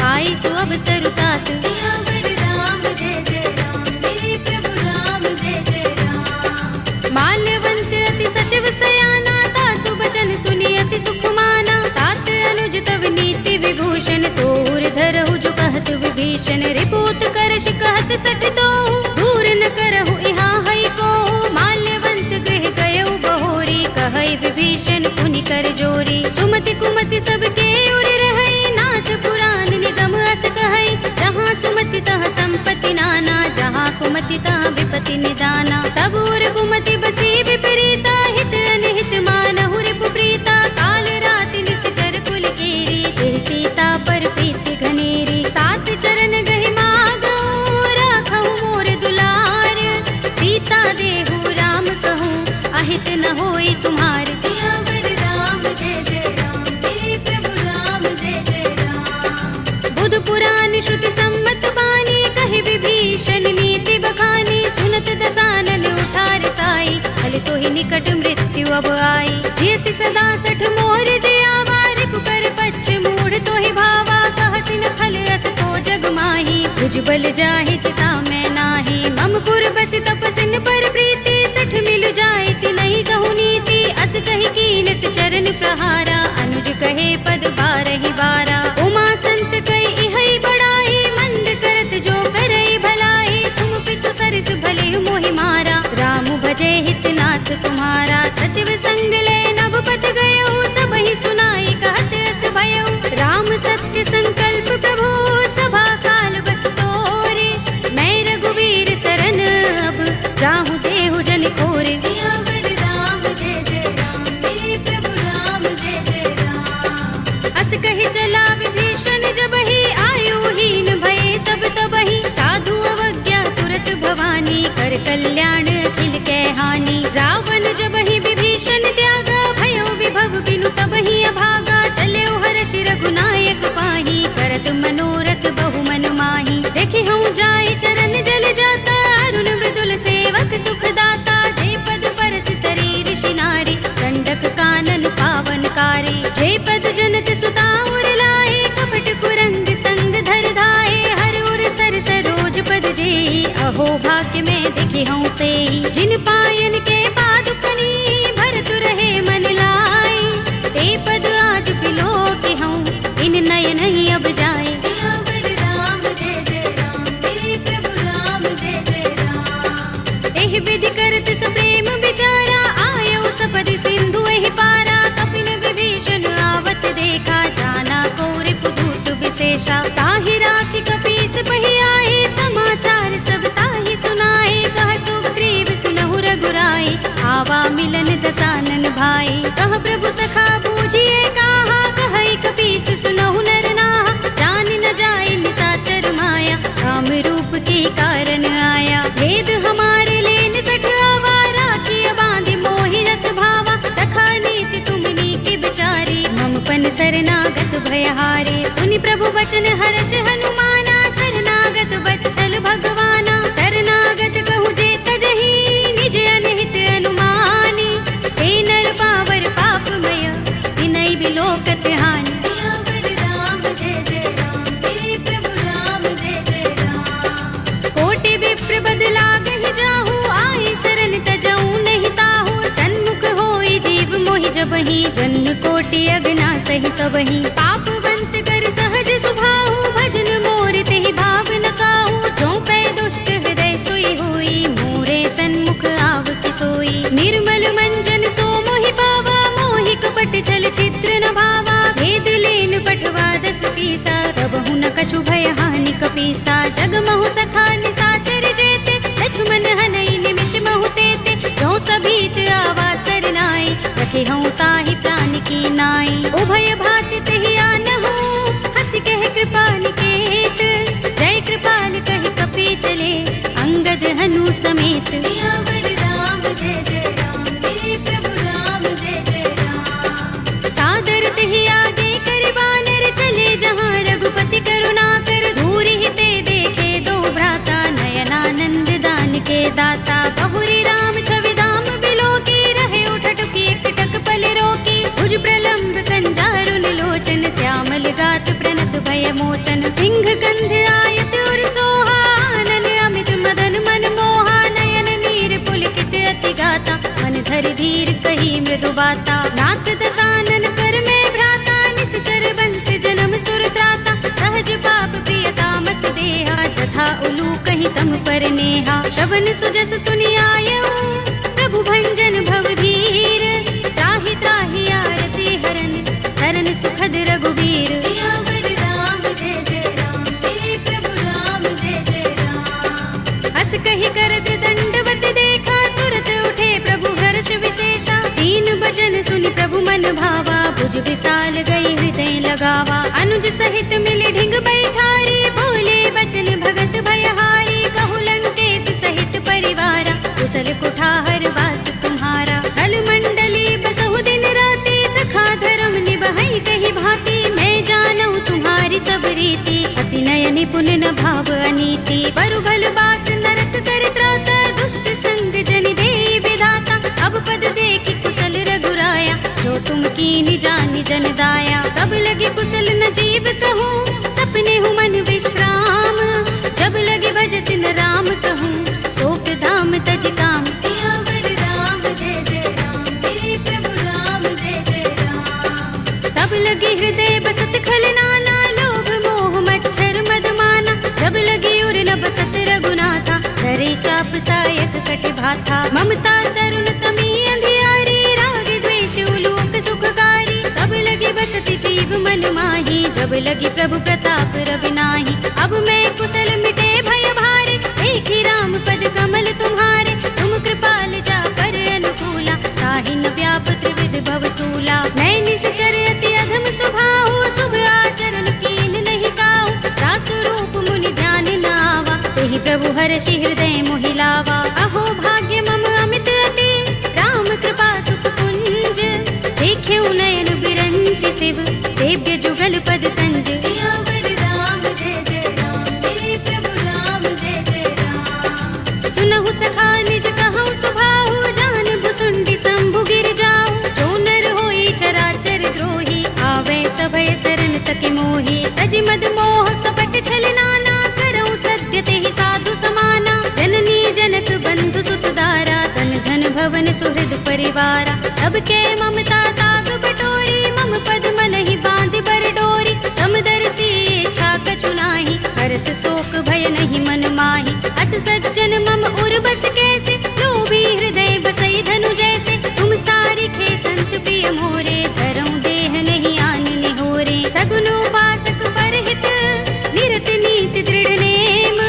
आई सु अवसर तात, सियावर राम जय जय राम, मेरे प्रभु राम जय जय राम। माल्यवंत अति सचिव सयाना, तासु बचन सुनि अति सुख माना, तात अनुज तव नीति विभूषण, तोर धरहु जो कहत विभीषण, रिपुत करश कहत सठ दो, दूर न करहु इहाँ हई को, माल्यवंत गृह गयउ बहोरी, कहई विभीषण पुनि कर जोरी, सुमति कुमति सबके उर रहई, नाथ पुराण निगम अस कहई, जहाँ सुमति तहाँ संपत्ति नाना, जहाँ कुमति तहाँ विपत्ति निदाना, तब उर कुमति बसी विपरीता, हित अनहित मानहु रिपु प्रीता, काल रात निश्चर कुल केरी, देह सीता पर प्रीति घनेरी, तात चरण गहि मागऊ, राखहु मोर दुलार, सीता देहु राम कहूँ, अहित न होई तुम्हार, सियावर राम जय जय राम, मेरे प्रभु राम जय जय राम। बुध पुराण श्रुति सम्मत बानी, कहि विभीषण नीति बखानी, सुनत दसानन उठार साई, हल तो ही निकट मृत्यु अब आई, जियसि सदा सठ मोर जियावा, रिपु कर पच्छ मूढ़ तो ही भावा, कहसि न खल अस को जग माही, भुजबल जाहि चिता मैं नाही, मम पुर बसि तपसिन पर प्रीति, सठ मिल जाए ति नहीं कहु नीति, अस कहि कीन चरण प्रहारा, अनुज कहे कल्याण अखिल कै हानि। रावण जब ही विभीषण त्यागा, भयो विभव बिनु तब ही अभागा। चले हर्षि रघुनायक पाही, करत मनोरथ बहु मन माही। देखि हूँ जाय चरण जल जाता, अरुण मृदुल सेवक सुख दाता। जे पद परस तरी ऋषि नारी, दंडक कानन पावनकारी। जे पद जनक सुता उर लाए, कपट कुरंग संग धर धाये। हर उर सर सरोज पद जेई, अहो भाग्य में दिखे हूँ तेई। जिन पायन के पादुकनी, भरत रहे मन लाई। ते पद आज बिलो के हूँ, इन नयन ही अब जाए। सियावर राम जय जय राम, मेरे प्रभु राम जय जय राम। एहि विधि करत सप्रेम विचारा, आयो सपदि सिंधु एहि पारा। कपिन विभीषण आवत देखा, जाना कोरि पुदूत विशेषा। ताहि राखि कपीस बहि आए, समाचार सब ताहि सुनाए। कह सुग्रीव सुनहु रघुराई, आवा मिलन दसानन भाई। कह प्रभु सखा बूझिए कहा, कहई कपीस सुनहु नर नाहा। जान न जाय निशाचर माया, काम रूप के कारण आया। भेद हमारे लेन सठ आवारा, किया बांधि मोहि रस भावा। सखा नीति तुमनी के बिचारी, मम पन शरणागत भयहारी। सुनि प्रभु वचन हर्ष हनुमाना, शरणागत बच्चल भगवाना। शरणागत कहूँ जे तजहि, निज अनहित अनुमानी। हे नर पावर पापमय, विनय बिलोकत हानि। सियावर राम जय जय राम, मेरे प्रभु राम जय जय राम। कोटि विप्र बदला गहि जाहू, आए शरण तजऊ नहीं ताहू। सन्मुख होई जीव मोहि जबहि, जन्म कोटि अगना सहि तबहि। पापवंत कर सहज सुभाहु, भजन मोर तेहि भाव न काहू। जो पै दुष्ट हृदय सोई होई, मोरे सन्मुख आव कि सोई। निर्मल मंजन सो मोहि पावा, मोहि कपट छल छिद्र न भावा। भेद लेन पठवा दस सीसा, तबहु न कछु भय हानि कपीसा। जगमहु सखा निशाचर जेते, लक्ष्मण हनई निमिष महु तेते। जो सभीत आवा सरनाई, रखे हूँ ताहि प्राण की नाई। उभय भाति तेहि आनहु, हंस कह कृपाल केत। जय कृपाल कहि कपि चले, अंगद हनु समेत। सियावर राम जय जय राम, मेरे प्रभु राम जय जय राम। सादर तेहि आगे कर बानर, चले जहाँ रघुपति करुणा कर। धूरि ते देखे दो भ्राता, नयनानंद दान के दाता। बहुरी राम छवि धाम बिलो की, रहे उठटुकी एकटक पल रोकी। भुज प्रलंब कंजारुन लोचन, श्यामल गात प्रणत भय मोचन। सिंह गंध आयत उर सोहा, आनन अमित मदन मन मोहा। नयन नीर पुलकित अति गाता, मन धरि धीर कही मृदु बाता। नाथ दसानन कर में भ्राता, निश्चर बंस जन्म सुर त्राता। सहज पाप प्रिय तामस देहा, जथा उलू कही तम पर नेहा। श्रवण सुजस सुनि आयऊ, प्रभु भंजन भव भीर। त्राहि त्राहि आरती हरन, शरण सुखद रघुबीर। सियावर राम जय जय राम, मेरे प्रभु राम जय जय राम। हस कहि करत दंडवत देखा, तुरत उठे प्रभु हर्ष विशेषा। तीन भजन सुनि प्रभु मन भावा, भुज विशाल गई हृदय लगावा। अनुज सहित मिले ढिंग बैठारी, बोले बचन भगत भयहारी। कहु लंकेश सहित परिवारा, कुशल कुठार वास तुम्हारा। कल मंडली बसहु दिन राति, सखा धर्म निबहै कहि भांति। मैं जानहु तुम्हारी सब रीति, अति नय निपुण न भाव अनीति। बरु भल बास नरक कर त्राता, दुष्ट संग जन देई विधाता। अब पद देखि कुशल रघुराया, जो तुम कीनि जानि जन दाया। तब लगे कुशल न जीव कहूँ, सपने हूँ मन विश्राम। जब लगे भजत न राम कहूँ, शोक धाम तज काम। सियावर राम जय जय राम, मेरे प्रभु राम जय जय राम। तब लगे हृदय बसत खल नाना, लोभ मोह मच्छर मद माना। जब लगे उर न बसत रघुनाथा, धरे चाप सायक कटि भाथा। ममता तरुण तमी अंधियारी, राग द्वेष उलूक सुखकारी। तब लगे बसति जीव मन माही, जब लगे प्रभु प्रताप रवि नाही। अब मैं कुशल मिटे भय भारे, देखी राम पद कमल तुम्हारे। तुम कृपाल जा कर अनुकूला, ताहि न व्याप त्रिविध भव सूला। मैं निश्चर अति अधम स्वभाव, शुभ आचरण कीन नहीं काहू। दास रूप मुनि ध्यान न आवा, तेहि प्रभु हर्षि हृदय मोहि लावा। अहो शिव देव्य जुगल पद कंज। सियावर राम जय जय राम, मेरे प्रभु राम जय जय राम। सुनहु सखा निज कहूँ सुभाहु, जान भुसुंडी शंभु गिर जाऊ। जो नर होई चराचर द्रोही, आवे सभय शरण तक मोही। तज मद मोह कपट छल नाना, करऊँ सत्य तेहि साधु समाना। जननी जनक बंधु सुत दारा, तन धन भवन सुहृद परिवारा। तब के ममता ताग बटोरी, मम पद मन ही बांध बर डोरी। समदर्शी इच्छा कछु नाही, हरस शोक भय नहीं मन माही। अस सज्जन मम उर बस कैसे, लोभी हृदय बसई धनु जैसे। तुम सारिखे संत प्रिय मोरे, धरऊँ देह नहीं आन निहोरे। सगुन उपासक परहित, निरत नीति दृढ़ नेम।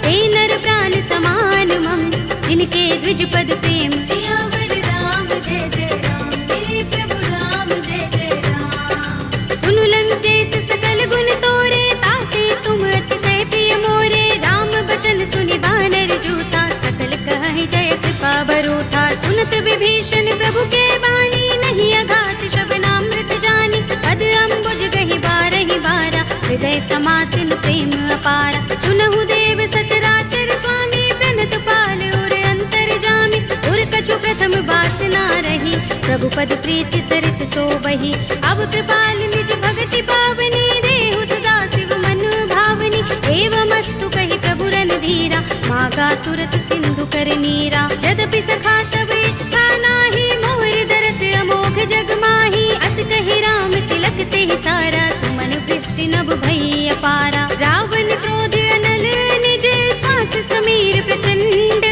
ते नर प्राण समान मम, जिनके द्विज पद प्रेम। सियावर राम जय जय राम, मेरे प्रभु राम जय जय राम। सुनु लंकेश सकल गुण तोरे, ताते तुम अतिशय प्रिय मोरे। राम बचन सुनि बानर जूथा, सकल कहहि जय कृपा बरूथा। सुनत विभीषण प्रभु के बानी, नहीं अघात श्रवणामृत जानी। पद अम्बुज गहि बारहि बारा, हृदय समातिन प्रेम अपारा। सुनहु देव सचराचर स्वामी, प्रणत पाल उर अंतर जामी। उर कछु प्रथम बासना रही, प्रभु पद प्रीति सरित सोबही। अब कृपाल निज भगति पावनी, देहु सदा शिव मन भावनी। एवमस्तु कहि प्रभु रणधीरा, मागा तुरत सिंधु कर नीरा। यद्यपि सखा तब इच्छा नाही, मोर दरस अमोघ जग माही। अस कहि राम तिलक तेहि सारा, सुमन वृष्टि नभ भई अपारा। रावण क्रोध अनल निज, श्वास समीर प्रचंड।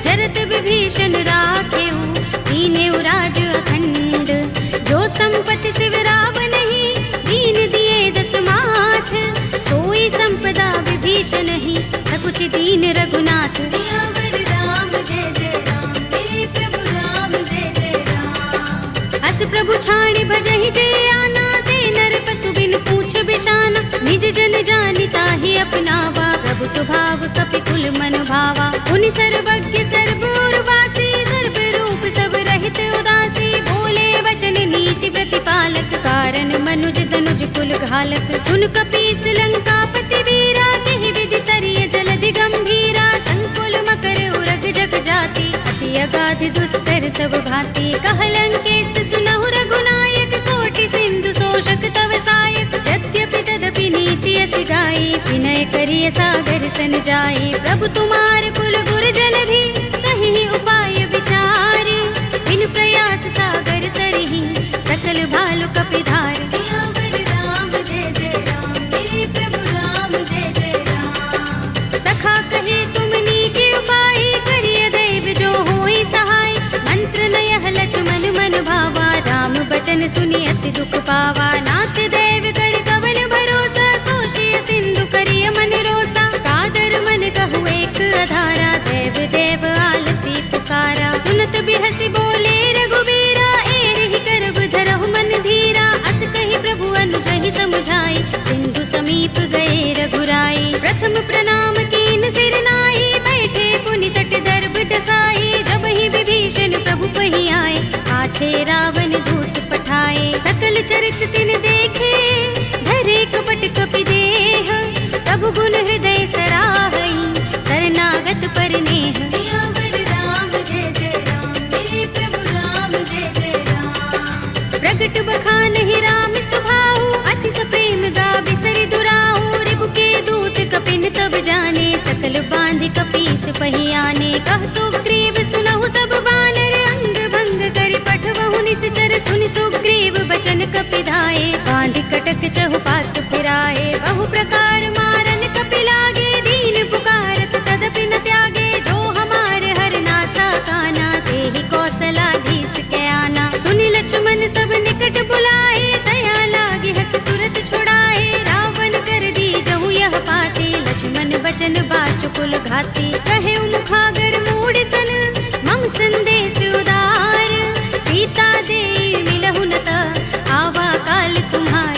जरत विभीषण राखेऊ, दीनेऊ राज अखंड। जो संपत्ति शिव रावण ही, दीन दिए दस माथ। सोई संपदा विभीषण ही, सकुच दीन रघुनाथ। सियावर राम जय जय राम, मेरे प्रभु राम जय जय राम। अस प्रभु छाड़ भजहि जय आना, ते नर पशु बिन पूछ बिशाना। निज जन जानि ताहि अपनावा, प्रभु स्वभाव कपि कुल मन भावा। उनि सर्वज्ञ सर्व उर्वासी, सर्व रूप सब रहित उदासी। बोले वचन नीति प्रतिपालक, कारण मनुज तनुज कुल घालक। सुन कपीस लंकापति वीरा, केहि विधि तरिय जलधि गंभीरा। संकुल मकर उरग जग जाति, अति अगाध दुस्तर सब भांति। कह लंकेश सुनहु रघुनायक, कोटि सिंधु शोषक तव सायक। यद्यपि तदपि नीति अस गाई, विनय करिय सागर सन जाई। प्रभु तुम्हार कुल गुर जलधि, कहि उपाय विचारी। बिन प्रयास सागर तरहि, सकल भालु कपिधार। सियावर राम जय जय राम, मेरे प्रभु राम जय जय राम। सखा कहे तुम नीके उपाय, करिय दैव जो होई सहाय। मंत्र नयह लक्ष्मण मन भावा, राम बचन सुनि अति दुख पावा। नाथ देव कर कवन भरोसा, सोषिय सिंधु करिय मन रोसा। कादर मन कहु एक अधारा, देव देव आलसी पुकारा। सुनत बिहसि बोले रघुबीरा, एहि करब धरहु मन धीरा। अस कहि प्रभु अनुजहि समुझाई, सिंधु समीप गए रघुराई। प्रथम प्रणाम कीन सिर नाई, बैठे पुनि तट दर्भ डसाई। जब ही विभीषण प्रभु पहि आए, आछे रावण दूत पठाए। सकल चरित तिन देखे, धरे कपट कपि देह। प्रभु गुण हृदय सराहई, शरणागत पर नेह। सियावर राम जय जय राम, मेरे प्रभु राम जय जय राम। प्रगट बखानहि राम सुभाऊ, अति सप्रेम गावि सरि दुराऊ। रिपु के दूत कपिन तब जाने, सकल बांधि कपीस पहि आने। कह सुग्रीव सुनहु सब बानर, अंग भंग करि पठवहु निश्चर। सुनि सुग्रीव बचन कपिधाए, बांधि कटक चहुपास फिराए। बहु प्रकार मारन कपि लागे, दीन पुकारत तदपि न त्यागे। जो हमारे हर नासा काना, तेहि कौशलाधीश के आना। सुनि लक्ष्मण सब निकट बुलाए, दया लागे हस तुरत छुड़ाए। रावण कर दी जहु यह पाती, लक्ष्मण बचन बाचुकुल घाती। कहे मुखागर मूढ़ सन, मम संदेश उदार। सीता दे मिलहु न त, आवा काल तुम्हार।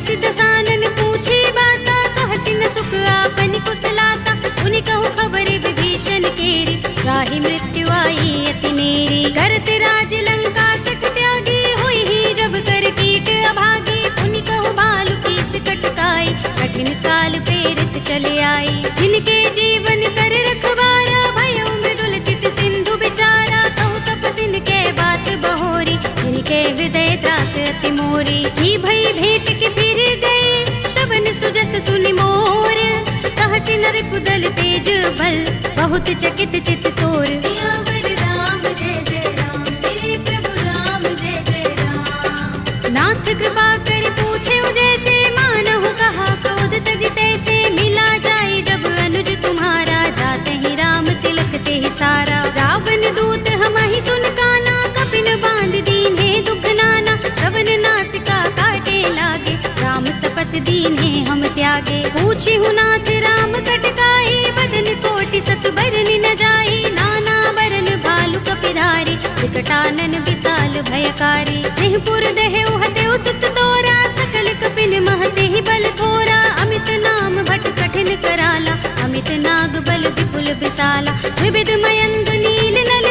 दस दसानन पूछे बाता, कहसी न सुख आपन कुशलाता। उनि कहु खबर विभीषण केरी, राहि मृत्यु आई अति नेरी। करत राज लंका सठ त्यागी, हुई ही जब कर कीट अभागी। उनि कहु भालु कीस कटकाई, कठिन काल प्रेरित चले आई। जिनके जीवन कर रखवारा, भयो मृदुल चित सिंधु बिचारा। कहु तपसिन के बात बहोरी, जिनके हृदय त्रास अति मोरी। की भई भेंट के फिर गए, श्रवण सुजस सुनि मोर। कहसी न रिपुदल तेज बल, बहुत चकित चित तोर। सियावर राम जय जय राम, मेरे प्रभु राम जय जय राम। नाथ कृपा कर पूछे जैसे, मानहु कहा क्रोध तज तैसे। मिला जाए जब अनुज तुम्हारा, जाते ही राम तिलक ते ही सारा। रावण दूत हमहि सुन काना, कपिन बांध दीन्हे दुख नाना। श्रवण नासिका काटे लागे, राम सपथ दीन्हे हम त्यागे। पूछिहु नाथ राम कटकाई, बदन कोटि सत बरनि न जाई। नाना बरन भालु कपिधारी, विकटानन विशाल भयकारी। जिहपुर देहु हतेउ सुत तोरा, सकल कपिन महते ही बल थोरा। अमित नाम भट कठिन कराला, अमित नाग बल विपुल विशाला। विविध मयंद नील नल,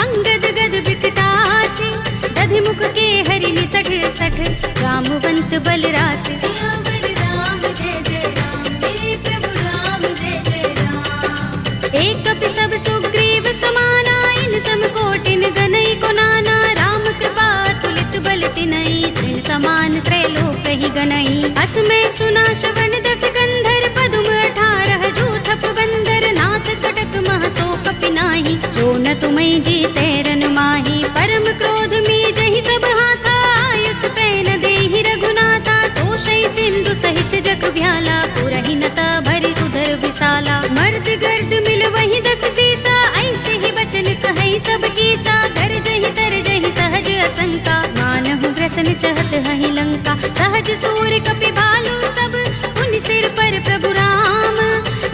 अंगद गद विकटासी। दधि मुख के हरि निसठ सठ, रामवंत बल रासि। सियावर राम जय जय राम, मेरे प्रभु राम जय जय राम। एक कपि सब सुग्रीव समाना, इन सम कोटिन गनई को नाना। राम कृपा तुलित बल तिनई, तृण समान त्रैलोक ही गनई। अस में सुना श्रवण दस गंधर, पदुम 18 जूथप बंदर। नाथ कटक मह सो कपि नाही, जो न तुम्हें जीते रन माही। परम क्रोध में जहि सब हाथा, आयुष पैन देहि रघुनाथा। तोषै सिंधु सहित जग भ्याला, पुरहि नता भरि उदर विशाला। मर्द गर्द मिल वही 10 सीसा, ऐसे ही बचन कहै सब कीसा। गरजहि तरजहि सहज असंका, मानहु ग्रसन चहत हहि लंका। सहज सूर कपि भालु सब, उन सिर पर प्रभु राम।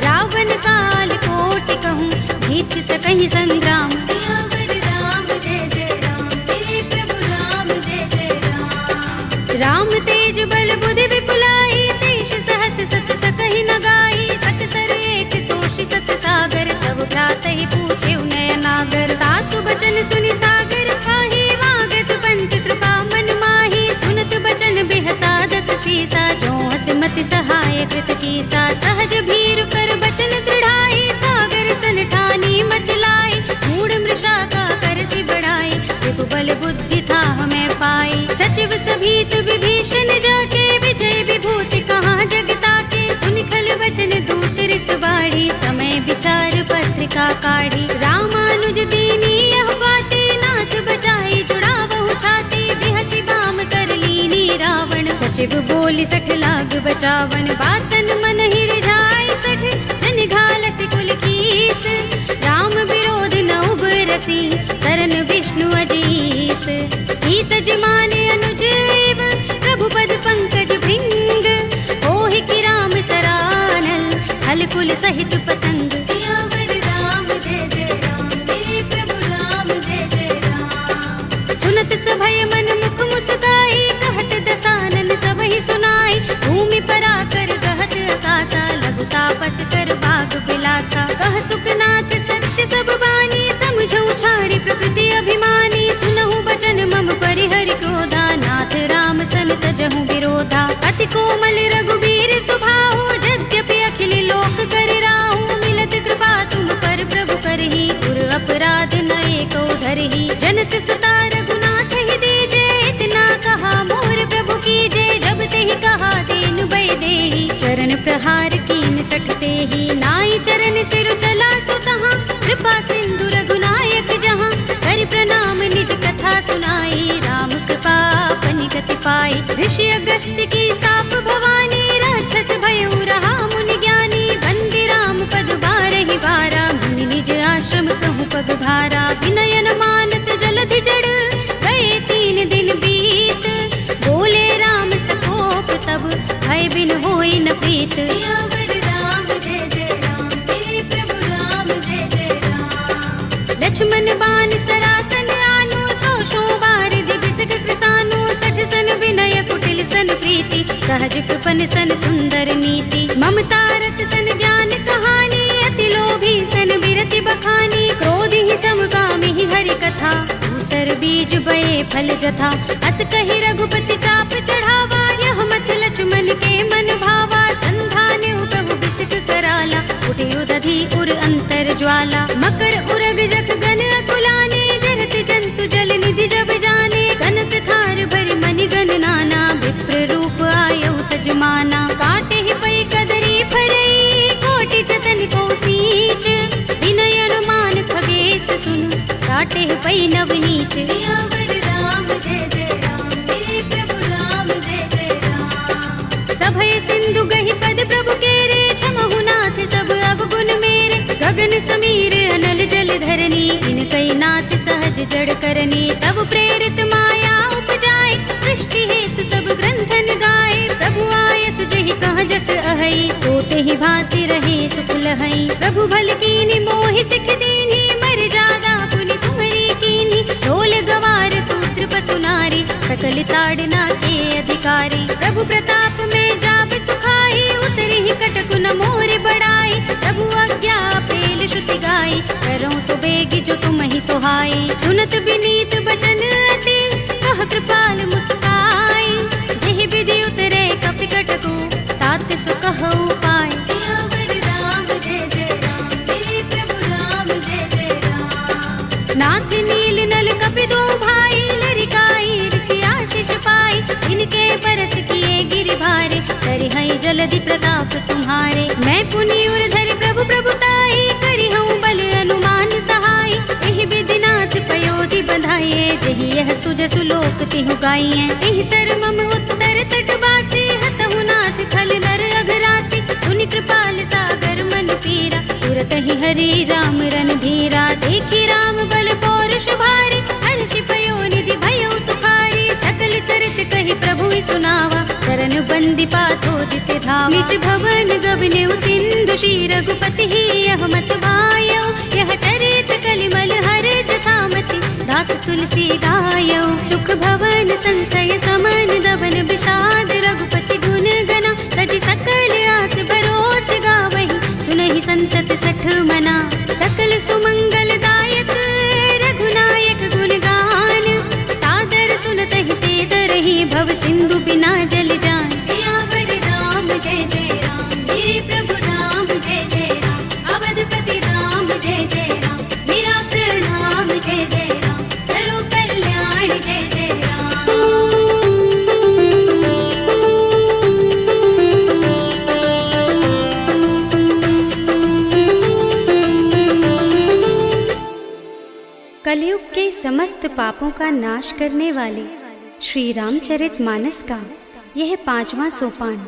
रावण काल कोटि कहूँ, जीत सकहि संग्राम। सियावर राम जय जय राम, मेरे प्रभु राम जय जय राम। राम तेज बल बुद्धि विपुलाई, शेष सहस सत सकहि न गाई। सकसर एक सोषि सत सागर, तब भ्रातहि पूछे नय नागर। तासु बचन सुनि सागर, काहि वागत पंत कृपा मन माही। सुनत बचन बिहसा 10 सीसा, जो हस मति सहाय कृत कीसा। सहज भीरु कर बचन दृढ़ाई, सागर सन ठानी मचलाई। मूढ़ मृषा का करसि बढ़ाई, रिपु बल बुद्धि था हमें पाई। सचिव सभीत विभीषण जाके, विजय विभूति कहाँ जगता के। सुनि खल बचन दूत रिस बाढ़ी, समय विचार पत्रिका काढ़ी। रामानुज दीनी यह बातें, नाथ बचाई जुड़ावहु छाती। बिहसि बाम कर लीनी रावण, सचिव बोली 60 लाग बचावन। बातन मन ही रिझाई 60, जन घालसि कुल कीस। राम विरोध न उबरसी, सरन विष्णु अजीस। हित जमाने अनुज एव, प्रभु पद पंकज भृंग। होहि कि राम सरानल, हल कुल सहित पतंग। सियावर राम जय जय राम, मेरे प्रभु राम जय जय राम। सुनत सभय मन मुख मुस्काई, कहत दसानन सबहि सुनाई। भूमि पराकर गहत आकाशा, लघु तापस कर बाग बिलासा। कह सुखनाथ सत्य सब बानी, समझौ छाड़ी प्रकृति अभिमानी। सुनहु बचन मम परिहरि क्रोधा, नाथ राम सन तजहु विरोधा। अति कोमल रघुबीर सुभाहु, यद्यपि अखिल लोक कर राहु। मिलत कृपा तुम पर प्रभु करही, गुर अपराध न एको धरही। जनत सुता रघुनाथ ही दीजे, इतना कहा मोर प्रभु कीजे। जब तेहि कहा दीन भय देहि, चरण प्रहार कीन 60 तेहि। नाई चरण सिर चला सुतहाँ, कृपा सिंधु रघुनायक जहाँ। कर प्रणाम निज कथा सुनाई, राम कृपा अपनि गति पाई। ऋषि अगस्त्य की साप भवानी, राक्षस भयउ रहा मुनि ज्ञानी। बंदी राम पद बारहि बारा, मुनि निज आश्रम कहूँ पग भारा। विनयन मानत जलधि जड़, गए 3 दिन बीत। बोले राम सकोप तब, भय बिन होई न प्रीत। सियावर राम जय जय राम, मेरे प्रभु राम जय जय राम। लक्ष्मण बान सरासन आनो, 100 बार दिबिसक कृसानो। 60 सन विनय कुटिल सन प्रीत, प्रीति, सहज कृपन सन सुंदर नीति, ममता रत सन ज्ञान कहानी, अति लोभी सन बिरति बखानी, क्रोध ही समगामी ही हरि कथा, दूसर बीज बये फल जथा, अस कहि रघुपति चाप चढ़ावा, यह मत लक्ष्मण के मन भावा, संधान प्रभु बिसिक कराला, उठे उदधि उर अंतर ज्वाला, मकर उरग जख गन अकुलाने, जरत जंतु जल निधि जब जाने, कनक थार भरि मनि गण नाना, विप्र रूप आयउ तजमाना, काटे ही पै कदरी फरई, कोटि जतन को सींच, विनय अनुमान खगेश सुन, काटे ही पै नवनीच, सियावर राम जय जय राम, मेरे प्रभु राम जय जय राम, सभय सिंधु गहि पद प्रभु केरे, छमहु नाथ सब अवगुण मेरे, गगन समीर अनल जल धरनी, इनकई नाथ सहज जड़ करनी, तब प्रेरित माया उपजाए, सृष्टि हेतु सब ग्रंथन गाए, प्रभु आय सुजहि कह जस अहै, सोते ही भांति रहे सुख लहै, प्रभु भल कीनी मोहि सिख दीनी, मर जादा पुनि तुम्हरी कीनी, ढोल गवार सूत्र पसु नारी, सकल ताड़ना के अधिकारी, प्रभु प्रताप में जाप सुखाई, उतरी ही कटकु न मोर बढ़ाई, प्रभु आज्ञा पेल श्रुति गाई, करो सुबेगी जो तुम ही सुहाई, सुनत विनीत बचन अति, कह कृपाल मुस्काई, जेहि विधि उतरे कपि कटकु, तात सु कहउ पाय, सियावर राम जय जय राम, मेरे प्रभु राम जय जय राम, नाथ नील नल कपि दो भाई, लरिकाई ऋषि आशीष पाई, इनके बरस किए गिरि भारे, करिहई जलधि प्रताप तुम्हारे, मैं पुनि उर धरि प्रभु प्रभुताई, करिहऊँ बल अनुमान सहाय, एहि विधि नाथ पयोधि बंधाइए, जेहि यह सुजसु लोक तिहु गाइए, एहि सर मम उत्तर तटवासी, हतहु नाथ खल नर अघरासी, सुनि कृपाल सागर मन पीरा, तुरत ही हरि राम रन धीरा, देखी राम बल पौरुष भारी, हर्षि पयो निधि भयो सुखारी, सकल चरित कहि प्रभु सुनावा, चरण बंदी पाथो दिसे धावा, निज भवन गबने सिंधु श्री रघुपति ही, यह मत भायौ, यह चरित कलिमल हर जथामति, दास तुलसी गायौ, सुख भवन संशय समन दबन विषाद, रघुपति गुण गना, तजि सकल आस भरोस गावहि, सुनहि संतत सठ मना, सकल सुमंगल दायक रघुनायक गुण गान, सादर सुनत ही ते तरहि, भव सिंधु बिना जल जान, सियावर राम जय जय राम, मेरे प्रभु राम जय जय राम, अवधपति राम जय जय राम, मेरा प्रणाम जय जय राम, करो कल्याण जय जय राम। कलयुग के समस्त पापों का नाश करने वाले श्री रामचरितमानस का यह 5वां सोपान,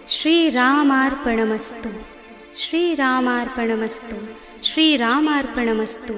श्री रामार्पणमस्तु, श्री रामार्पणमस्तु, श्री रामार्पणमस्तु।